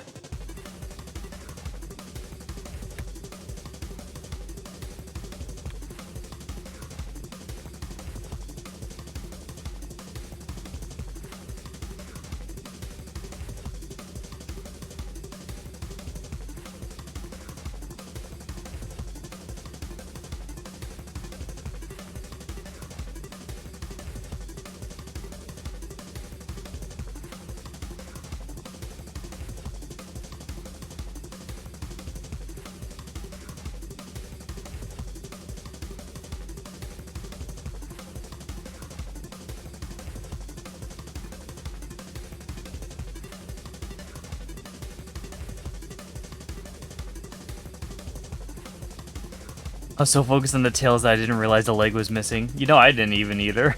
I was so focused on the tails that I didn't realize the leg was missing. You know, I didn't even either.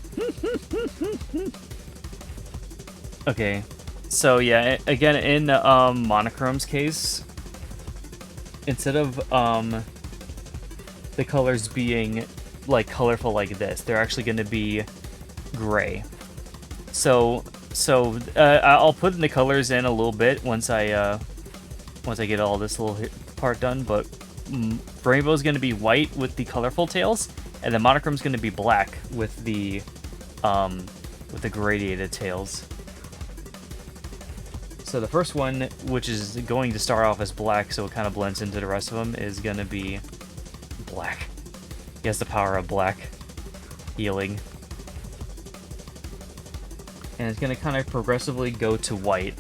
Okay, so yeah, again, in Monochrome's case, instead of the colors being like colorful like this, they're actually going to be gray. So I'll put the colors in a little bit once I get all this little part done, but Rainbow's going to be white with the colorful tails, and then Monochrome's going to be black with the gradiated tails. So the first one, which is going to start off as black, so it kind of blends into the rest of them, is going to be black. He has the power of black healing. And it's going to kind of progressively go to white.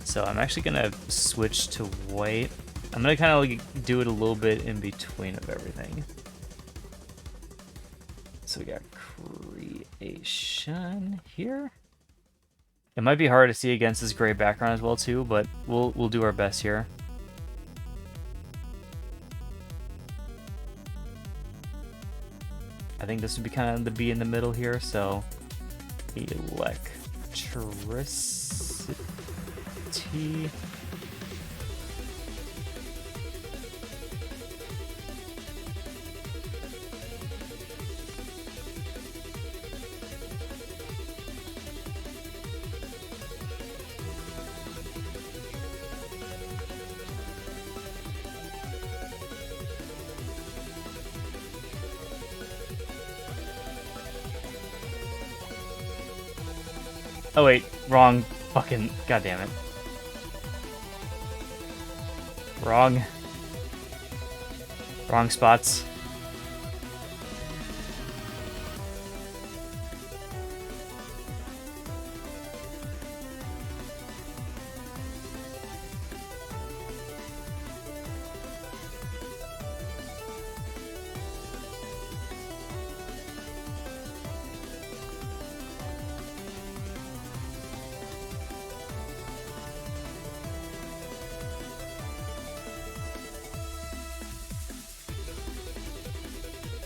So I'm actually going to switch to white. I'm going to kind of like do it a little bit in between of everything. So we got creation here. It might be hard to see against this gray background as well too, but we'll do our best here. I think this would be kind of the B in the middle here, so electricity. Oh wait, wrong fucking, god damn it. Wrong spots.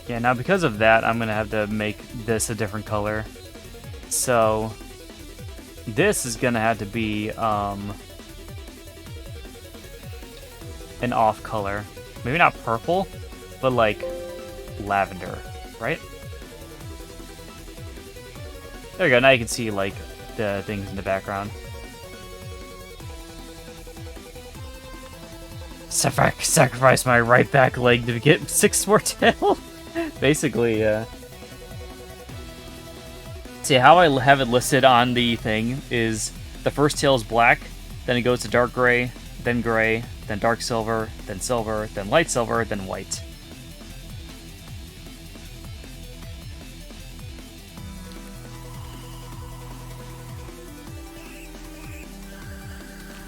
Yeah, now because of that, I'm gonna have to make this a different color. So this is gonna have to be an off color. Maybe not purple, but like lavender, right? There we go, now you can see like the things in the background. Sacrifice my right back leg to get 6 more tail. Basically, see how I have it listed on the thing is the first tail is black, then it goes to dark gray, then dark silver, then light silver, then white.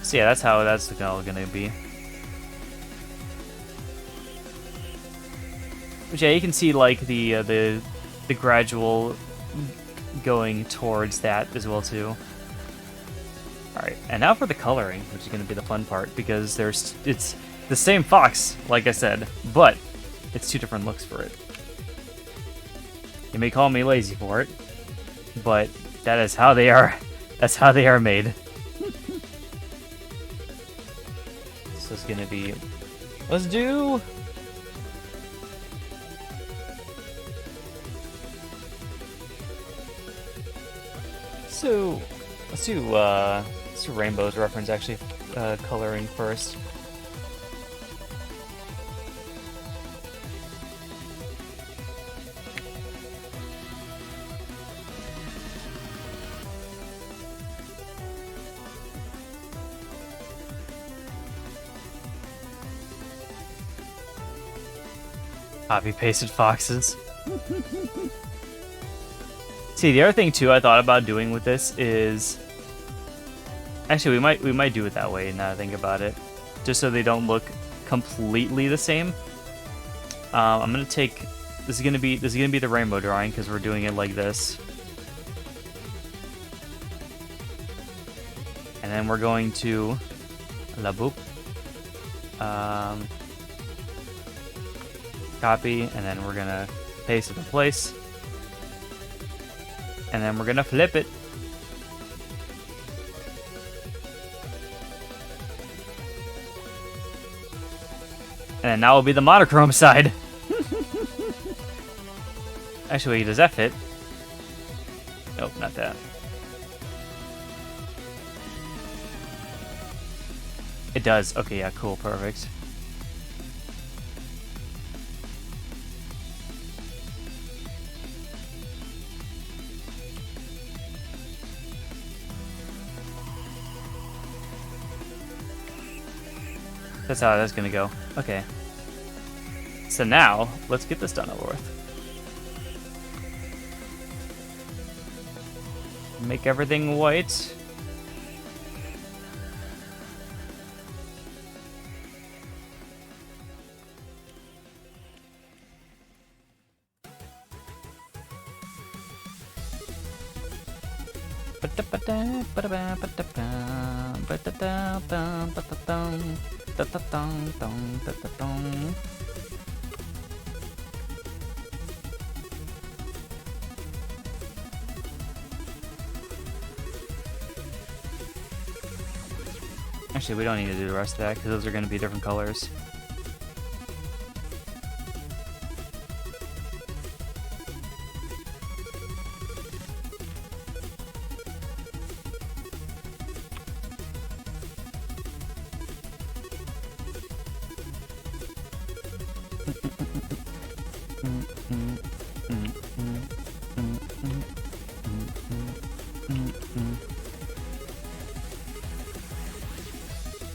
So yeah, that's how that's gonna be. But yeah, you can see like the gradual going towards that as well too. All right, and now for the coloring, which is going to be the fun part because it's the same fox, like I said, but it's 2 different looks for it. You may call me lazy for it, but that is how they are. That's how they are made. So it's going to be, let's do. So let's do Rainbow's reference actually, coloring first. Copy pasted foxes. See, the other thing too I thought about doing with this is actually we might do it that way now that I think about it, just so they don't look completely the same. I'm gonna take this is gonna be the rainbow drawing because we're doing it like this, and then we're going to la boop, copy, and then we're gonna paste it in place. And then we're gonna flip it. And then now will be the monochrome side. Actually, does that fit? Nope, not that. It does. Okay, yeah, cool, perfect. That's how that's gonna go. Okay. So now, let's get this done over with. Make everything white. Actually, we don't need to do the rest of that because those are going to be different colors.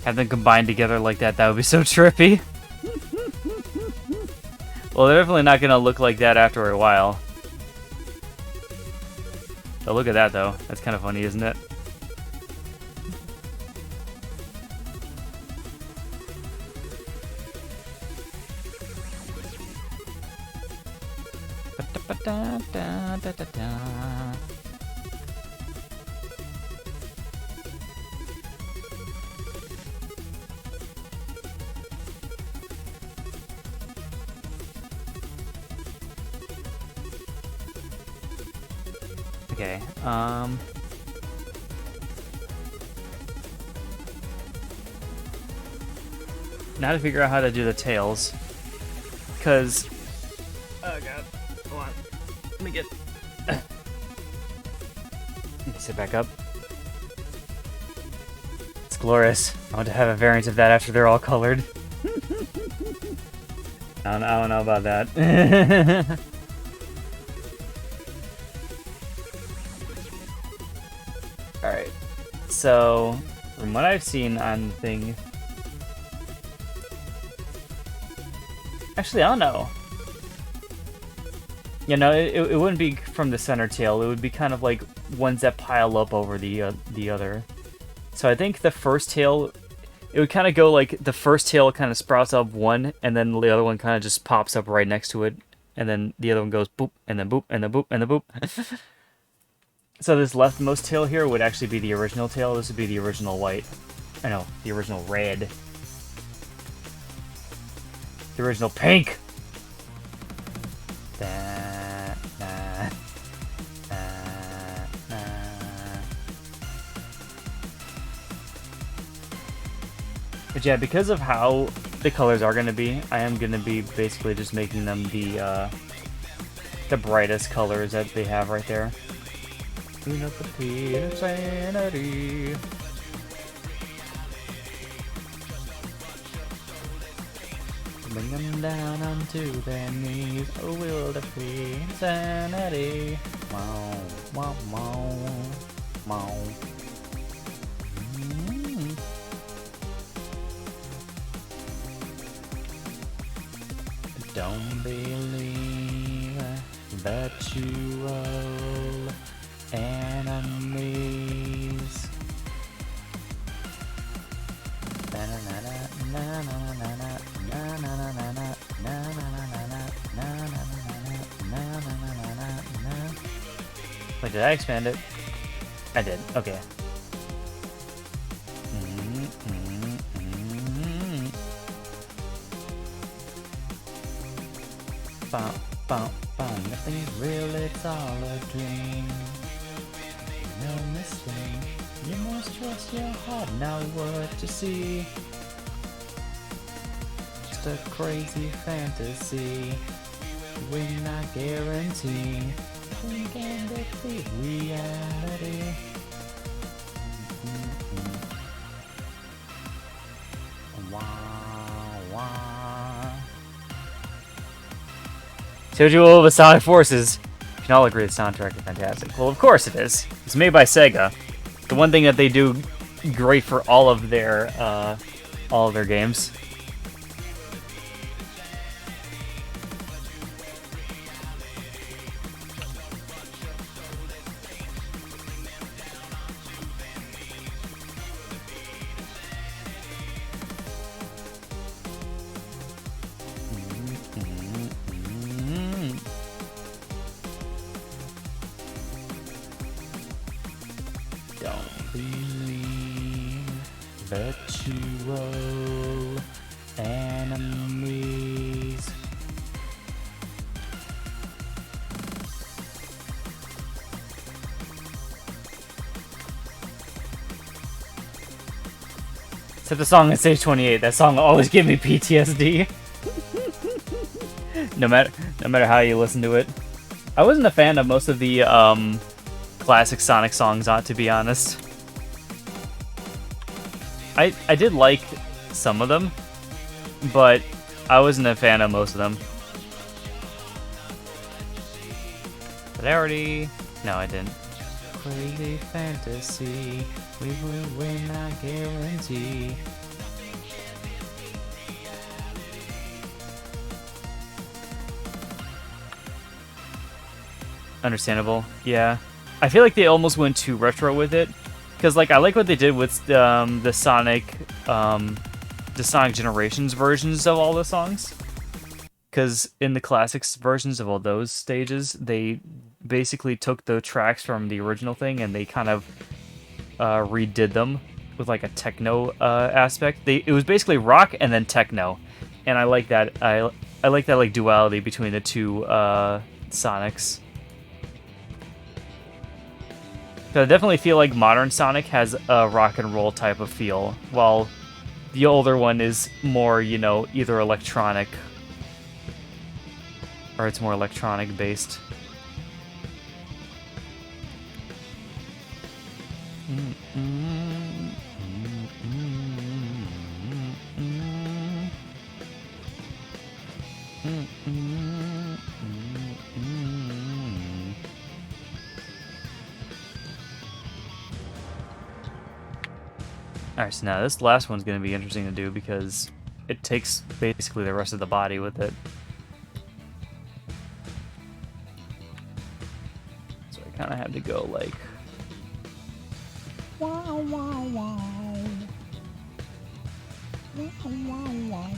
Have them combined together like that, that would be so trippy. Well, they're definitely not gonna look like that after a while. Oh, look at that though. That's kind of funny, isn't it? Okay, now to figure out how to do the tails. Because... Oh god, hold on. Let me get... Let me sit back up. It's glorious. I want to have a variant of that after they're all colored. I don't know about that. Alright, so from what I've seen on the thing... Actually, I don't know. You know, it wouldn't be from the center tail. It would be kind of like ones that pile up over the other. So I think the first tail, it would kind of go like the first tail kind of sprouts up one, and then the other one kind of just pops up right next to it, and then the other one goes boop, and then boop, and then boop, and then boop. So this leftmost tail here would actually be the original tail. This would be the original white. I know, the original red. The original pink! But yeah, because of how the colors are going to be, I am going to be basically just making them the brightest colors that they have right there. Insanity. Bring them down onto their knees. Oh, will defeat insanity. Wow, wow, wow, wow. Don't believe virtual enemies. Wait, did I expand it? I did. Okay. Bum, bum, bum. Nothing's real, it's all a dream. No mistake. You must trust your heart, now what you see. Just a crazy fantasy. We not guarantee we can defeat reality. Tojo of the Sonic Forces. You can all agree the soundtrack is fantastic. Well, of course it is. It's made by Sega. The one thing that they do great for all of their games. Don't believe virtual enemies. Except the song on stage 28. That song always gave me PTSD. no matter how you listen to it. I wasn't a fan of most of the classic Sonic songs, to be honest. I did like some of them, but I wasn't a fan of most of them. But I already... No, I didn't. Crazy fantasy, we will win, I guarantee. Understandable, yeah. I feel like they almost went too retro with it, because like I like what they did with the Sonic Generations versions of all the songs. Because in the classics versions of all those stages, they basically took the tracks from the original thing and they kind of redid them with like a techno aspect. It was basically rock and then techno, and I like that. I like that like duality between the two Sonics. I definitely feel like modern Sonic has a rock and roll type of feel, while the older one is more, you know, either electronic or it's more electronic based. Alright, so now this last one's going to be interesting to do because it takes basically the rest of the body with it. So I kind of have to go like... Wow, wow, wow. Wow, wow, wow.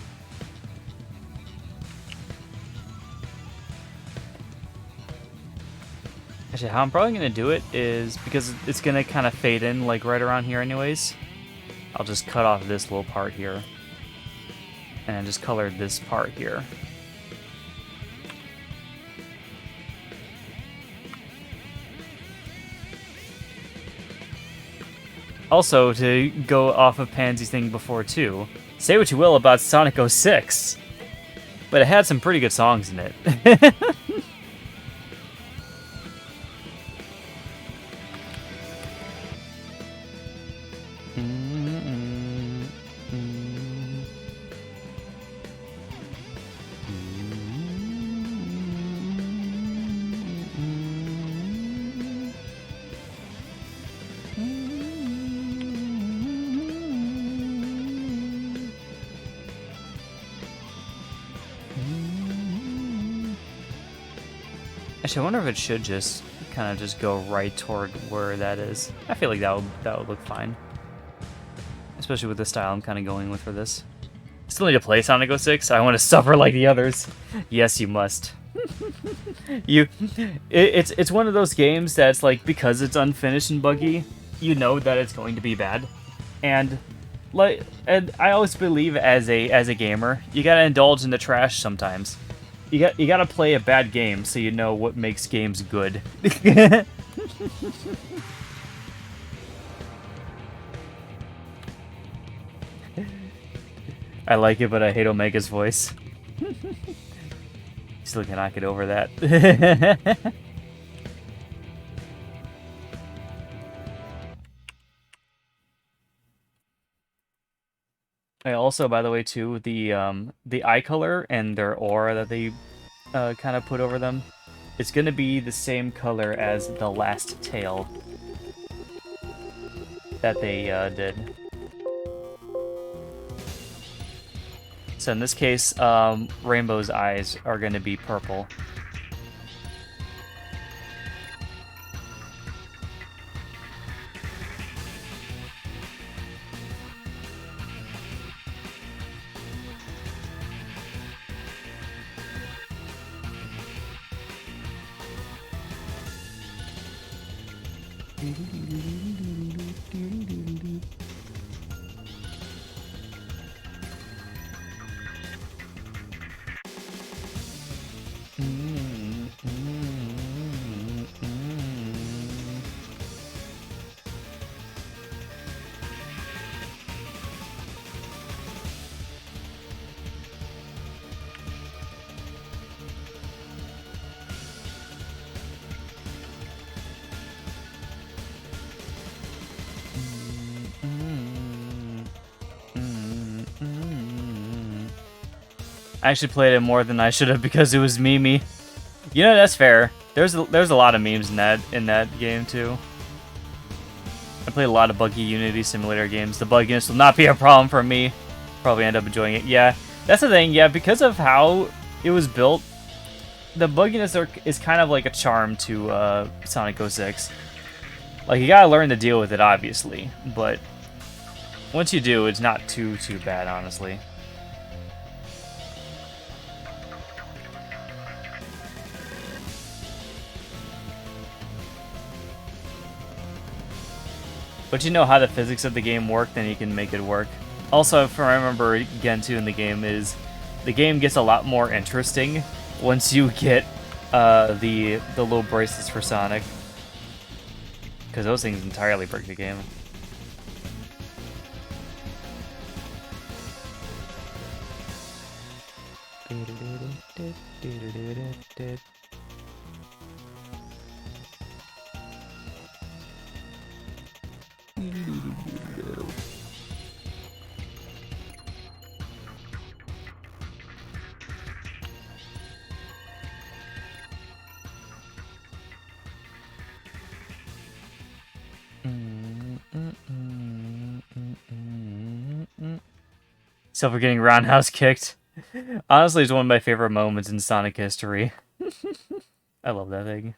Actually, how I'm probably going to do it is, because it's going to kind of fade in like right around here anyways, I'll just cut off this little part here. And just color this part here. Also, to go off of Pansy's thing before too, say what you will about Sonic 06, but it had some pretty good songs in it. Actually, I wonder if it should just kind of just go right toward where that is. I feel like that would look fine, especially with the style I'm kind of going with for this. Still need to play Sonic 06. I want to suffer like the others. Yes, you must. It's one of those games that's like, because it's unfinished and buggy, you know that it's going to be bad, and I always believe as a gamer, you gotta indulge in the trash sometimes. You gotta play a bad game so you know what makes games good. I like it, but I hate Omega's voice. Still cannot get over that. I also, by the way, too, the eye color and their aura that they kind of put over them, it's gonna be the same color as the last tail that they did. So in this case, Rainbow's eyes are gonna be purple. I actually played it more than I should have because it was memey. You know, that's fair. There's a lot of memes in that game too. I played a lot of buggy Unity Simulator games. The bugginess will not be a problem for me. Probably end up enjoying it. Yeah, that's the thing. Yeah, because of how it was built, the bugginess is kind of like a charm to Sonic 06. Like, you gotta learn to deal with it, obviously, but once you do, it's not too bad, honestly. But you know how the physics of the game work, then you can make it work. Also, if I remember again too in the game, is the game gets a lot more interesting once you get the little bracelets for Sonic. Because those things entirely break the game. Silver getting roundhouse kicked. Honestly, it's one of my favorite moments in Sonic history. I love that thing.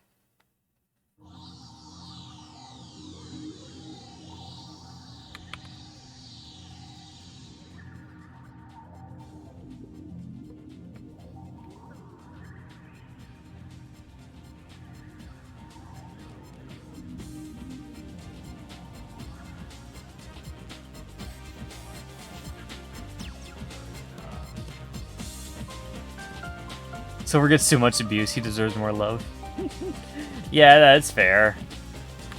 Silver gets too much abuse. He deserves more love. Yeah, that's fair.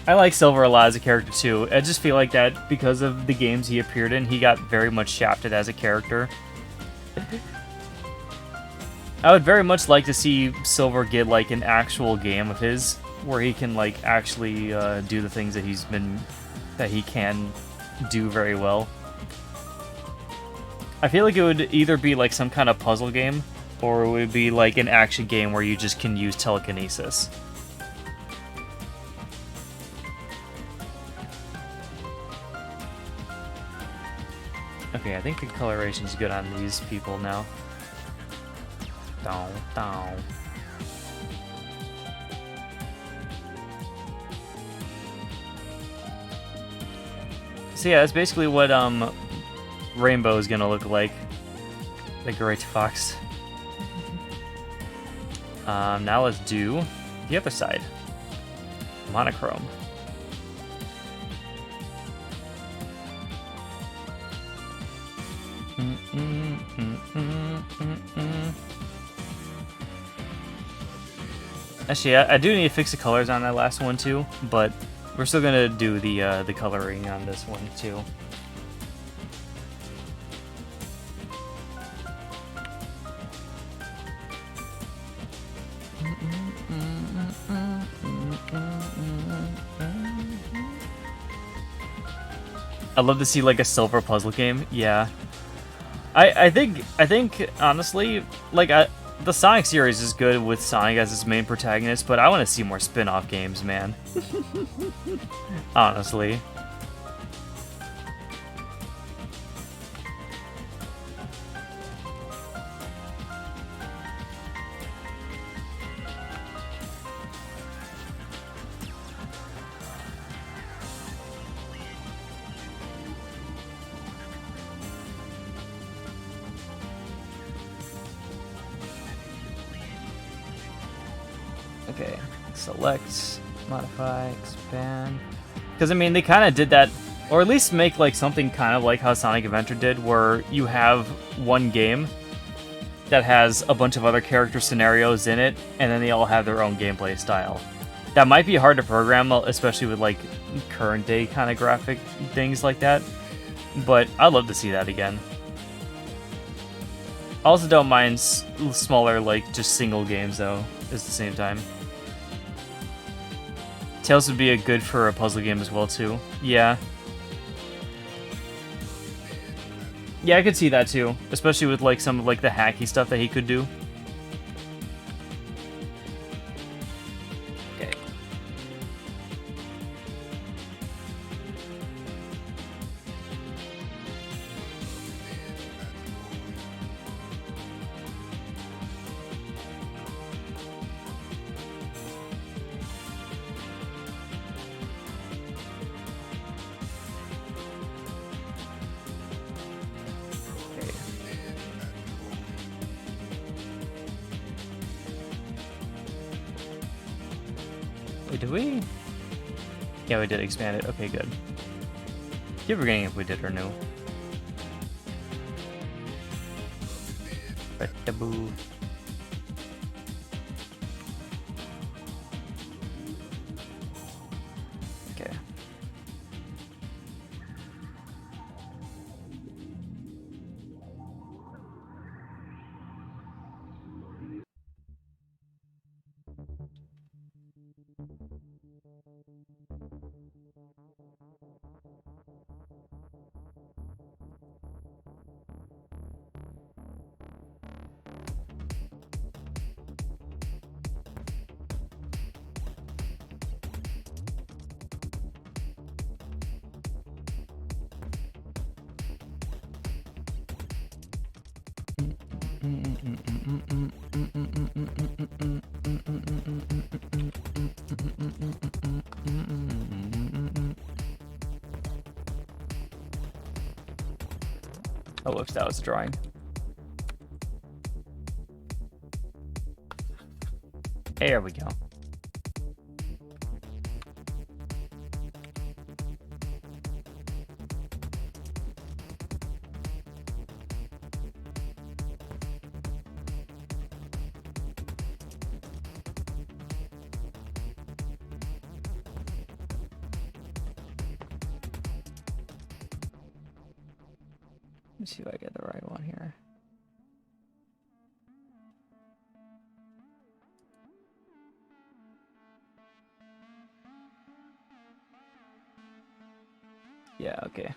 I like Silver a lot as a character too. I just feel like that because of the games he appeared in, he got very much shafted as a character. I would very much like to see Silver get like an actual game of his where he can like actually do the things that he can do very well. I feel like it would either be like some kind of puzzle game or it would be like an action game where you just can use telekinesis. Okay, I think the coloration's good on these people now. Down, down. So yeah, that's basically what Rainbow is gonna look like. The Great Fox. Now let's do the other side. Monochrome. Actually, I do need to fix the colors on that last one too, but we're still gonna do the coloring on this one too. I'd love to see like a Silver puzzle game. Yeah, I think honestly, like the Sonic series is good with Sonic as its main protagonist, but I want to see more spin-off games, man. Honestly. Okay, select, modify, expand. Because, I mean, they kind of did that, or at least make, like, something kind of like how Sonic Adventure did, where you have one game that has a bunch of other character scenarios in it, and then they all have their own gameplay style. That might be hard to program, especially with, like, current-day kind of graphic things like that, but I'd love to see that again. I also don't mind smaller, like, just single games, though, at the same time. Tails would be good for a puzzle game as well, too. Yeah. Yeah, I could see that, too. Especially with, like, some of, like, the hacky stuff that he could do. Okay. Wait, did we? Yeah, we did expand it. Okay, good. Keep forgetting if we did or no. Boo. Okay. Oh, whoops, that was a drawing. There we go. Let's see if I get the right one here. Yeah, okay.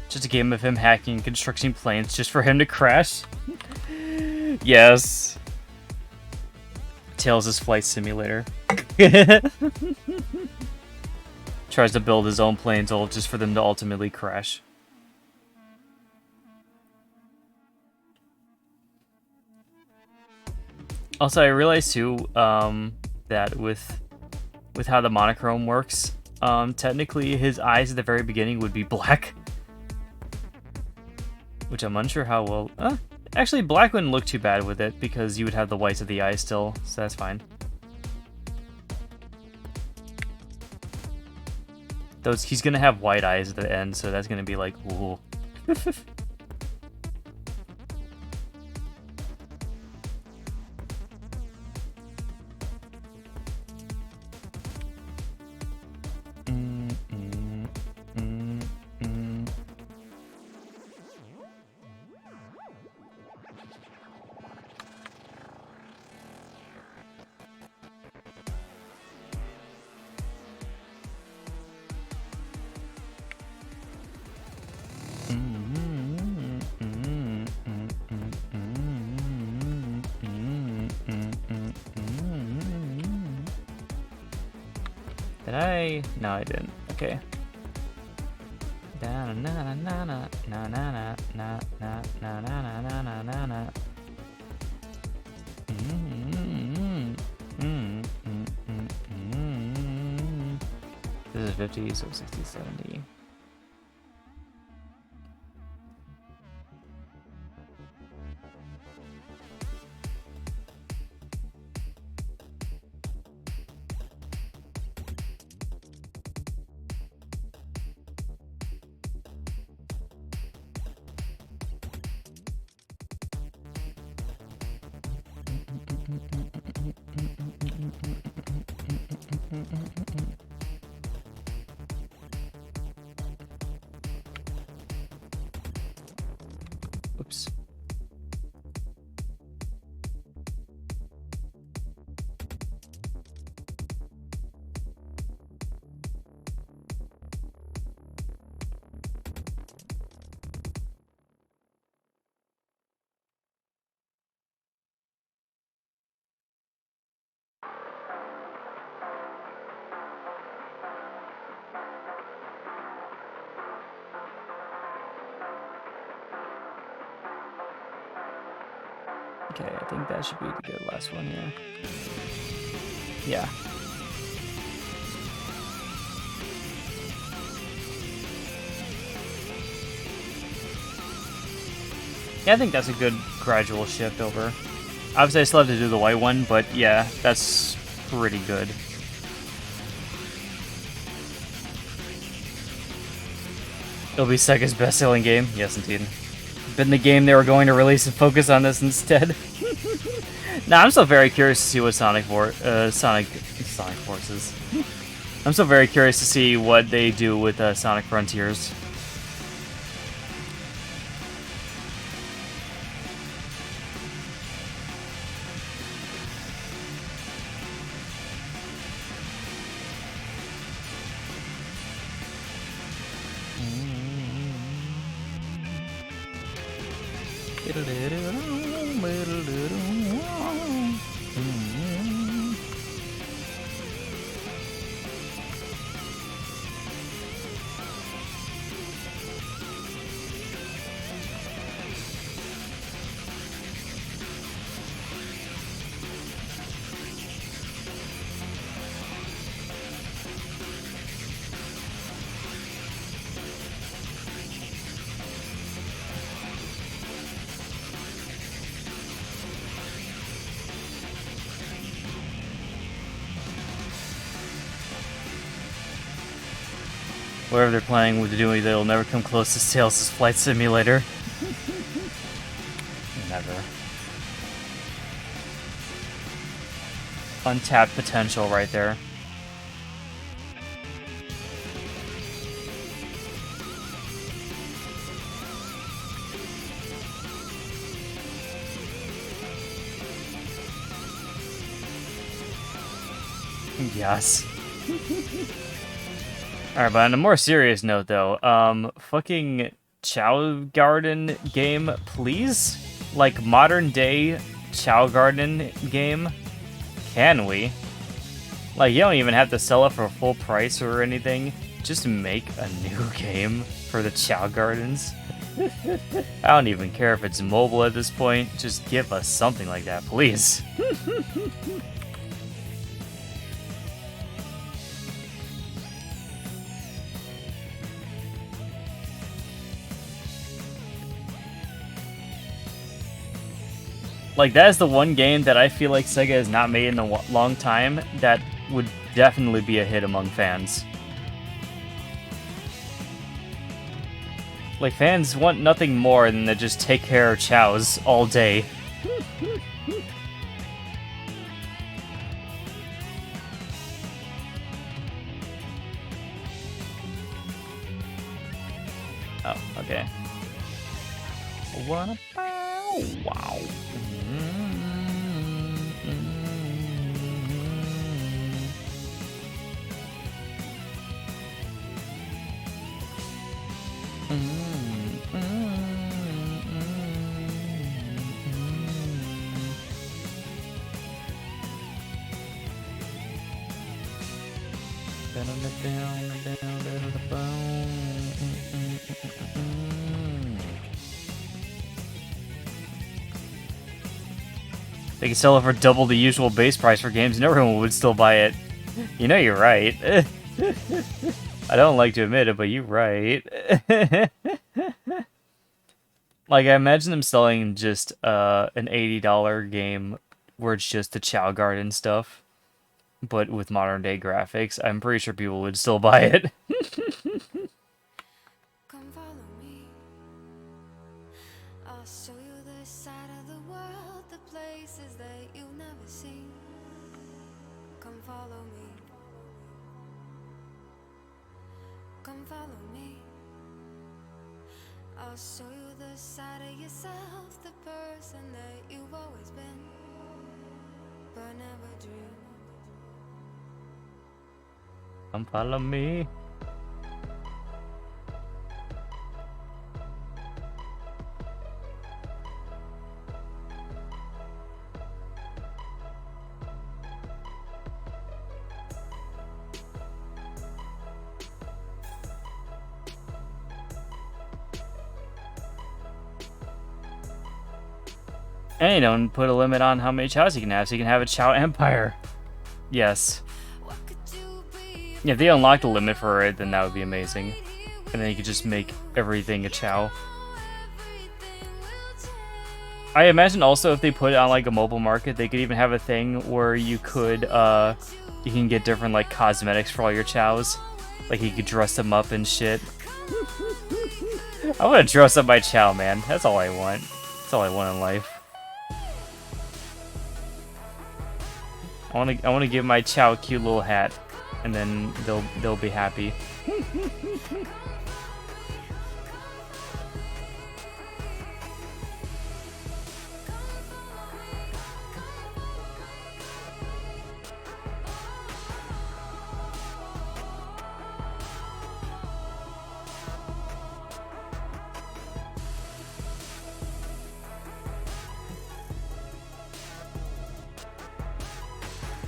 Just a game of him hacking and constructing planes just for him to crash. Yes. Tails' flight simulator. Tries to build his own planes all just for them to ultimately crash. Also, I realized too that with how the monochrome works, technically his eyes at the very beginning would be black. Which I'm unsure how well... actually, black wouldn't look too bad with it, because you would have the whites of the eyes still, so that's fine. Though he's gonna have white eyes at the end, so that's gonna be like, ooh. Did I? No, I didn't. Okay. This is 50, so 60, 70. Oops. Okay, I think that should be the good last one here. Yeah. Yeah, I think that's a good gradual shift over. Obviously, I still have to do the white one, but yeah, that's pretty good. It'll be Sega's best-selling game? Yes, indeed. Been the game they were going to release and focus on this instead. Now, I'm still very curious to see what Sonic Forces. I'm still very curious to see what they do with Sonic Frontiers. Whatever they're planning with doing, they'll never come close to Sales' Flight Simulator. Never. Untapped potential right there. Yes. Alright, but on a more serious note, though, fucking Chow Garden game, please? Like, modern-day Chow Garden game? Can we? Like, you don't even have to sell it for full price or anything. Just make a new game for the Chow Gardens. I don't even care if it's mobile at this point. Just give us something like that, please. Like, that is the one game that I feel like Sega has not made in a long time that would definitely be a hit among fans. Like, fans want nothing more than to just take care of chows all day. Oh, okay. What about... Wow. They can sell it for double the usual base price for games and everyone would still buy it. You know you're right. I don't like to admit it, but you're right. Like, I imagine them selling just an $80 game where it's just the Chow Garden stuff, but with modern day graphics. I'm pretty sure people would still buy it. Come follow me. I'll show you the side of the world, the places that you've never seen. Come follow me. Come follow me. I'll show you the side of yourself, the person that you've always been, but never dreamed. Come follow me. And you don't put a limit on how many chows you can have, so you can have a chow empire. Yes. Yeah, if they unlocked a limit for it, then that would be amazing. And then you could just make everything a chow. I imagine also if they put it on like a mobile market, they could even have a thing where you could, you can get different like cosmetics for all your chows. Like you could dress them up and shit. I want to dress up my chow, man. That's all I want. That's all I want in life. I want to give my chow a cute little hat, and then they'll be happy.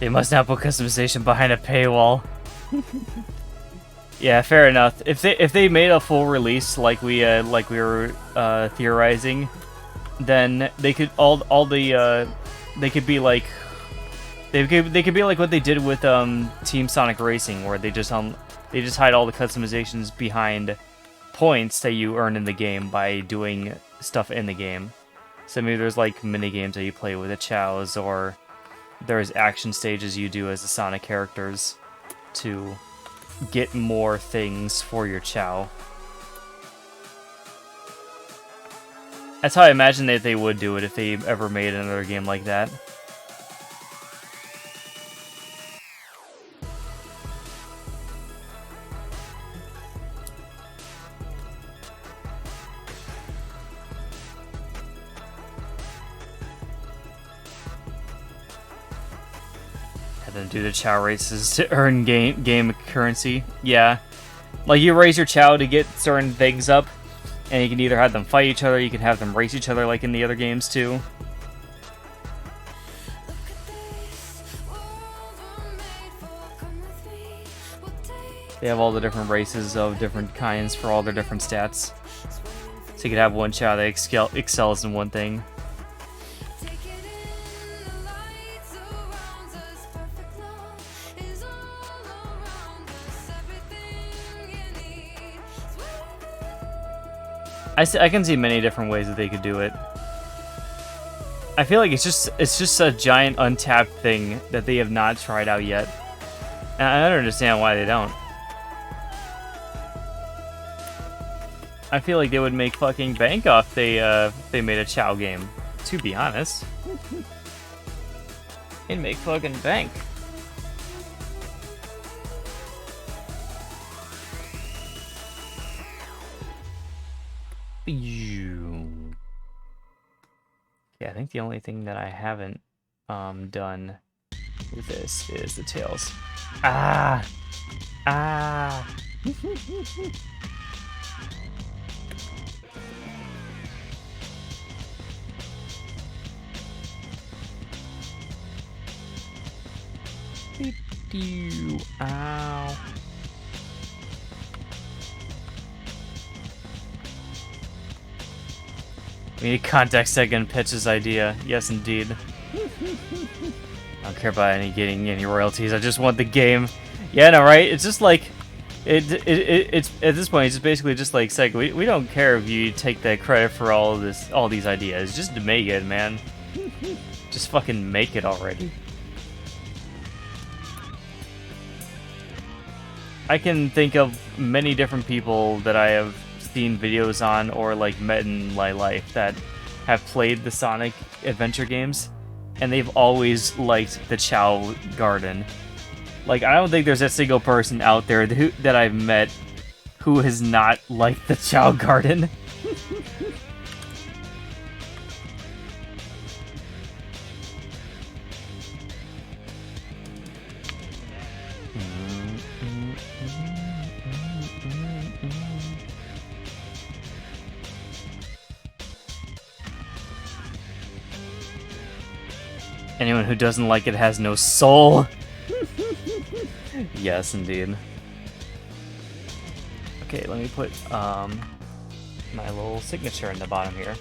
They must not put customization behind a paywall. Yeah, fair enough. If they made a full release like we were theorizing, then they could they could be like what they did with Team Sonic Racing, where they just hide all the customizations behind points that you earn in the game by doing stuff in the game. So maybe there's like mini games that you play with the Chows, or there's action stages you do as the Sonic characters to get more things for your Chow. That's how I imagine that they would do it if they ever made another game like that. And then do the Chow races to earn game currency. Yeah. Like, you raise your Chow to get certain things up, and you can either have them fight each other, you can have them race each other like in the other games too. They have all the different races of different kinds for all their different stats. So you could have one Chow that excels in one thing. I can see many different ways that they could do it. I feel like it's just a giant untapped thing that they have not tried out yet. And I don't understand why they don't. I feel like they would make fucking bank off they made a Chow game, to be honest. They'd make fucking bank. Yeah, I think the only thing that I haven't done with this is the tails. Ah! Ah! Ow. We need context again, Pitch's idea. Yes, indeed. I don't care about getting any royalties. I just want the game. Yeah, no, right? It's just like it's at this point. It's just basically just like Sega. We don't care if you take the credit for all these ideas. Just make it, man. Just fucking make it already. I can think of many different people that I have seen videos on or like met in my life that have played the Sonic adventure games, and they've always liked the Chow Garden. Like, I don't think there's a single person out there that I've met who has not liked the Chow Garden. Anyone who doesn't like it has no soul. Yes, indeed. Okay, let me put my little signature in the bottom here.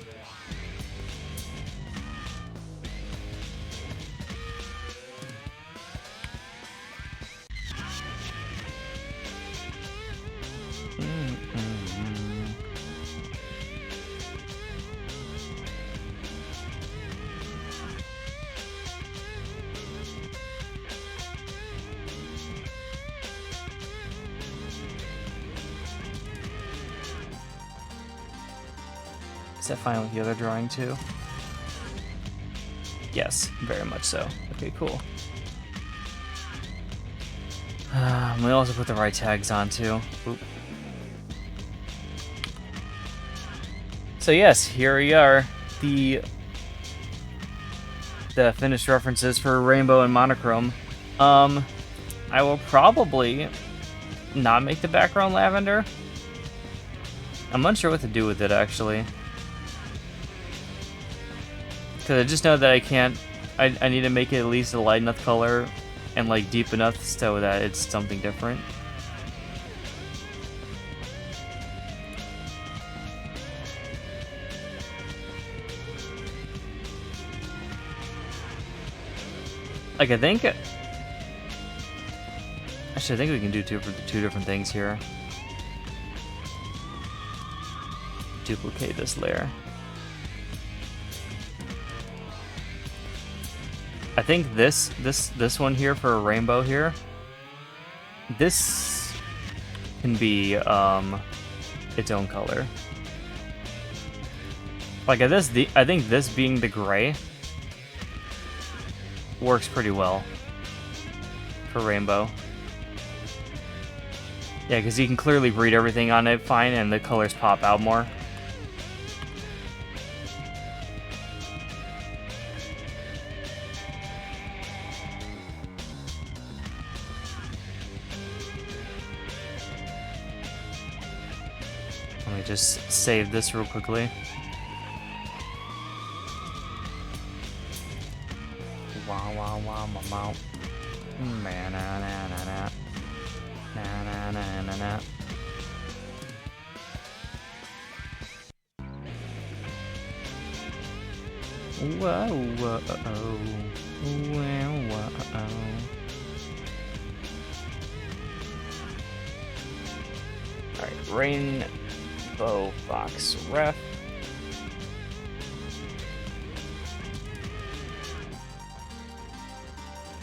Is that fine with the other drawing too? Yes, very much so. Okay, cool. We also put the right tags on too. Oop. So yes, here we are. The finished references for Rainbow and Monochrome. I will probably not make the background lavender. I'm unsure what to do with it actually. Because I just know that I can't. I need to make it at least a light enough color and like deep enough so that it's something different. Like I think actually I think we can do two different things here. Duplicate this layer. I think this one here for a rainbow here. This can be its own color. Like I think this being the gray works pretty well for rainbow. Yeah, because you can clearly read everything on it fine, and the colors pop out more. Let me just save this real quickly. Wow, wow, wow, wow, wow. Na na na na na. Na na na na na. Whoa, whoa, whoa, whoa. Alright, Rainbow Fox Ref.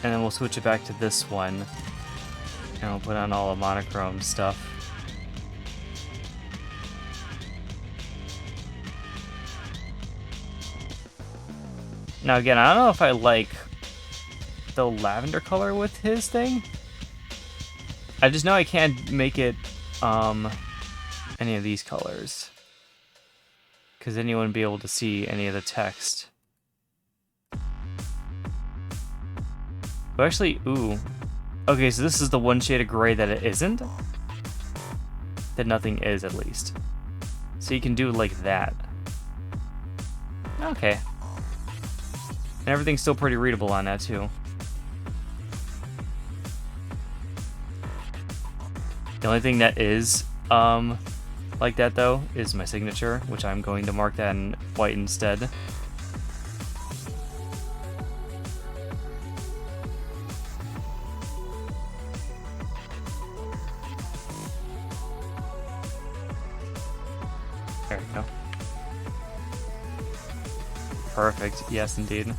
And then we'll switch it back to this one. And we'll put on all the monochrome stuff. Now again, I don't know if I like the lavender color with his thing. I just know I can't make it any of these colors, because then you wouldn't be able to see any of the text. But actually, ooh. Okay, so this is the one shade of gray that it isn't? That nothing is, at least. So you can do like that. Okay. And everything's still pretty readable on that, too. The only thing that is like that, though, is my signature, which I'm going to mark that in white instead. There we go. Perfect. Yes, indeed.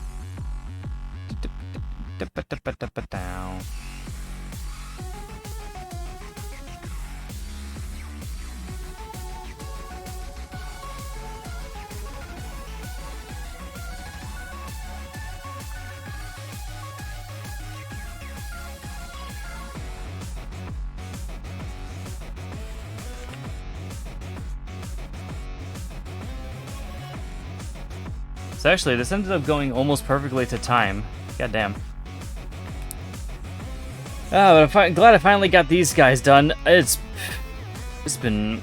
So actually, this ended up going almost perfectly to time. God damn. But I'm glad I finally got these guys done. It's been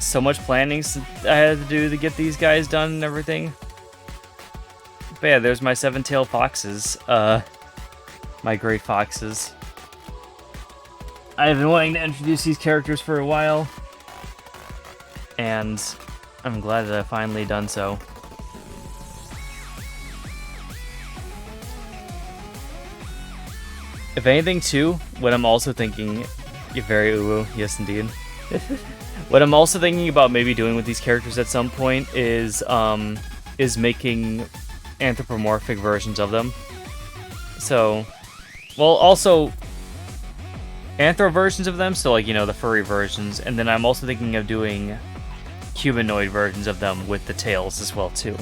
so much planning I had to do to get these guys done and everything. But yeah, there's my 7-tailed foxes. My gray foxes. I've been wanting to introduce these characters for a while, and I'm glad that I've finally done so. If anything, too, what I'm also thinking, you're very uwu, yes indeed. What I'm also thinking about maybe doing with these characters at some point is making anthropomorphic versions of them. So, well, also anthro versions of them, so like, you know, the furry versions, and then I'm also thinking of doing humanoid versions of them with the tails as well, too.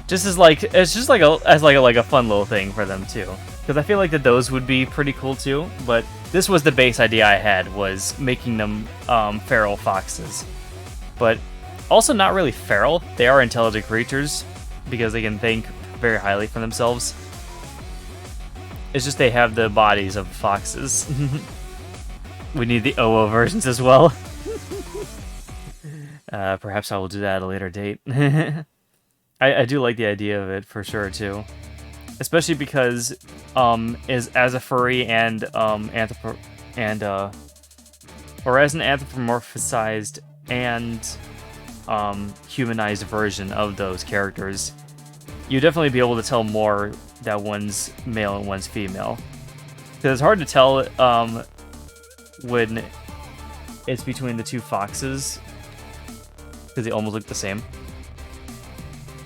Just as like, it's just like a fun little thing for them too, because I feel like that those would be pretty cool too. But this was the base idea I had, was making them feral foxes, but also not really feral. They are intelligent creatures because they can think very highly for themselves. It's just they have the bodies of foxes. We need the OO versions as well. Perhaps I will do that at a later date. I do like the idea of it, for sure, too. especially because as a furry and or as an anthropomorphized and humanized version of those characters, you definitely be able to tell more that one's male and one's female. Because it's hard to tell when it's between the two foxes, because they almost look the same.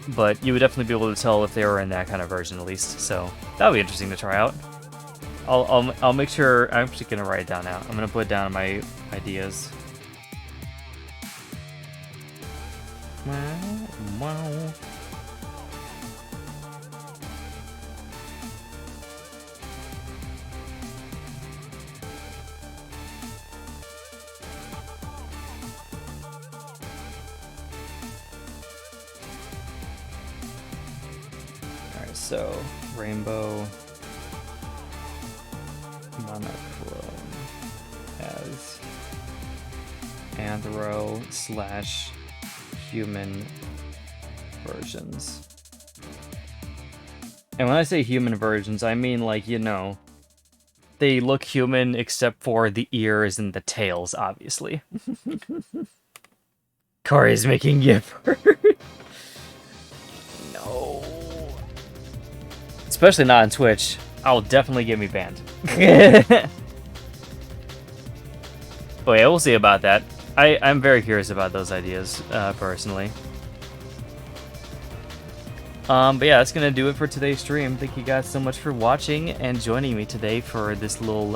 But you would definitely be able to tell if they were in that kind of version at least. So that would be interesting to try out. I'll make sure. I'm actually gonna write it down now. I'm gonna put down my ideas. Wow. Alright, so rainbow monochrome as anthro/human versions. And when I say human versions, I mean like, you know, they look human except for the ears and the tails, obviously. Corey's making Yipper. No. Especially not on Twitch. I'll definitely get me banned. But yeah, we'll see about that. I'm very curious about those ideas, personally. But yeah, that's gonna do it for today's stream. Thank you guys so much for watching and joining me today for this little,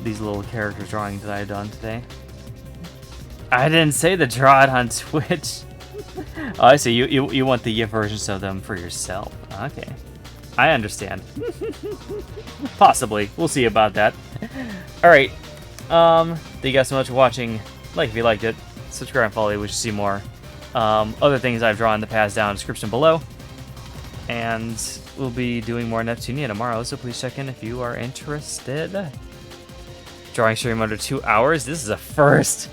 these little character drawings that I've done today. I didn't say to draw it on Twitch. Oh, I see. You want the GIF versions of them for yourself. Okay. I understand. Possibly. We'll see about that. Alright. Thank you guys so much for watching. Like if you liked it. Subscribe and follow if you wish to see more. Other things I've drawn in the past down in the description below. And we'll be doing more Neptunia tomorrow, so please check in if you are interested. Drawing stream under 2 hours? This is a first.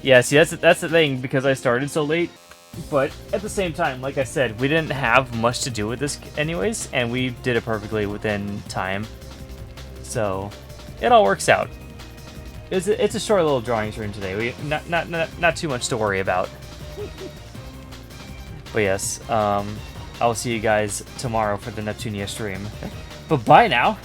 Yeah, see, that's the thing, because I started so late. But at the same time, like I said, we didn't have much to do with this anyways, and we did it perfectly within time. So, it all works out. It's a short little drawing stream today. Not too much to worry about. But yes, I'll see you guys tomorrow for the Neptunia stream. But bye now!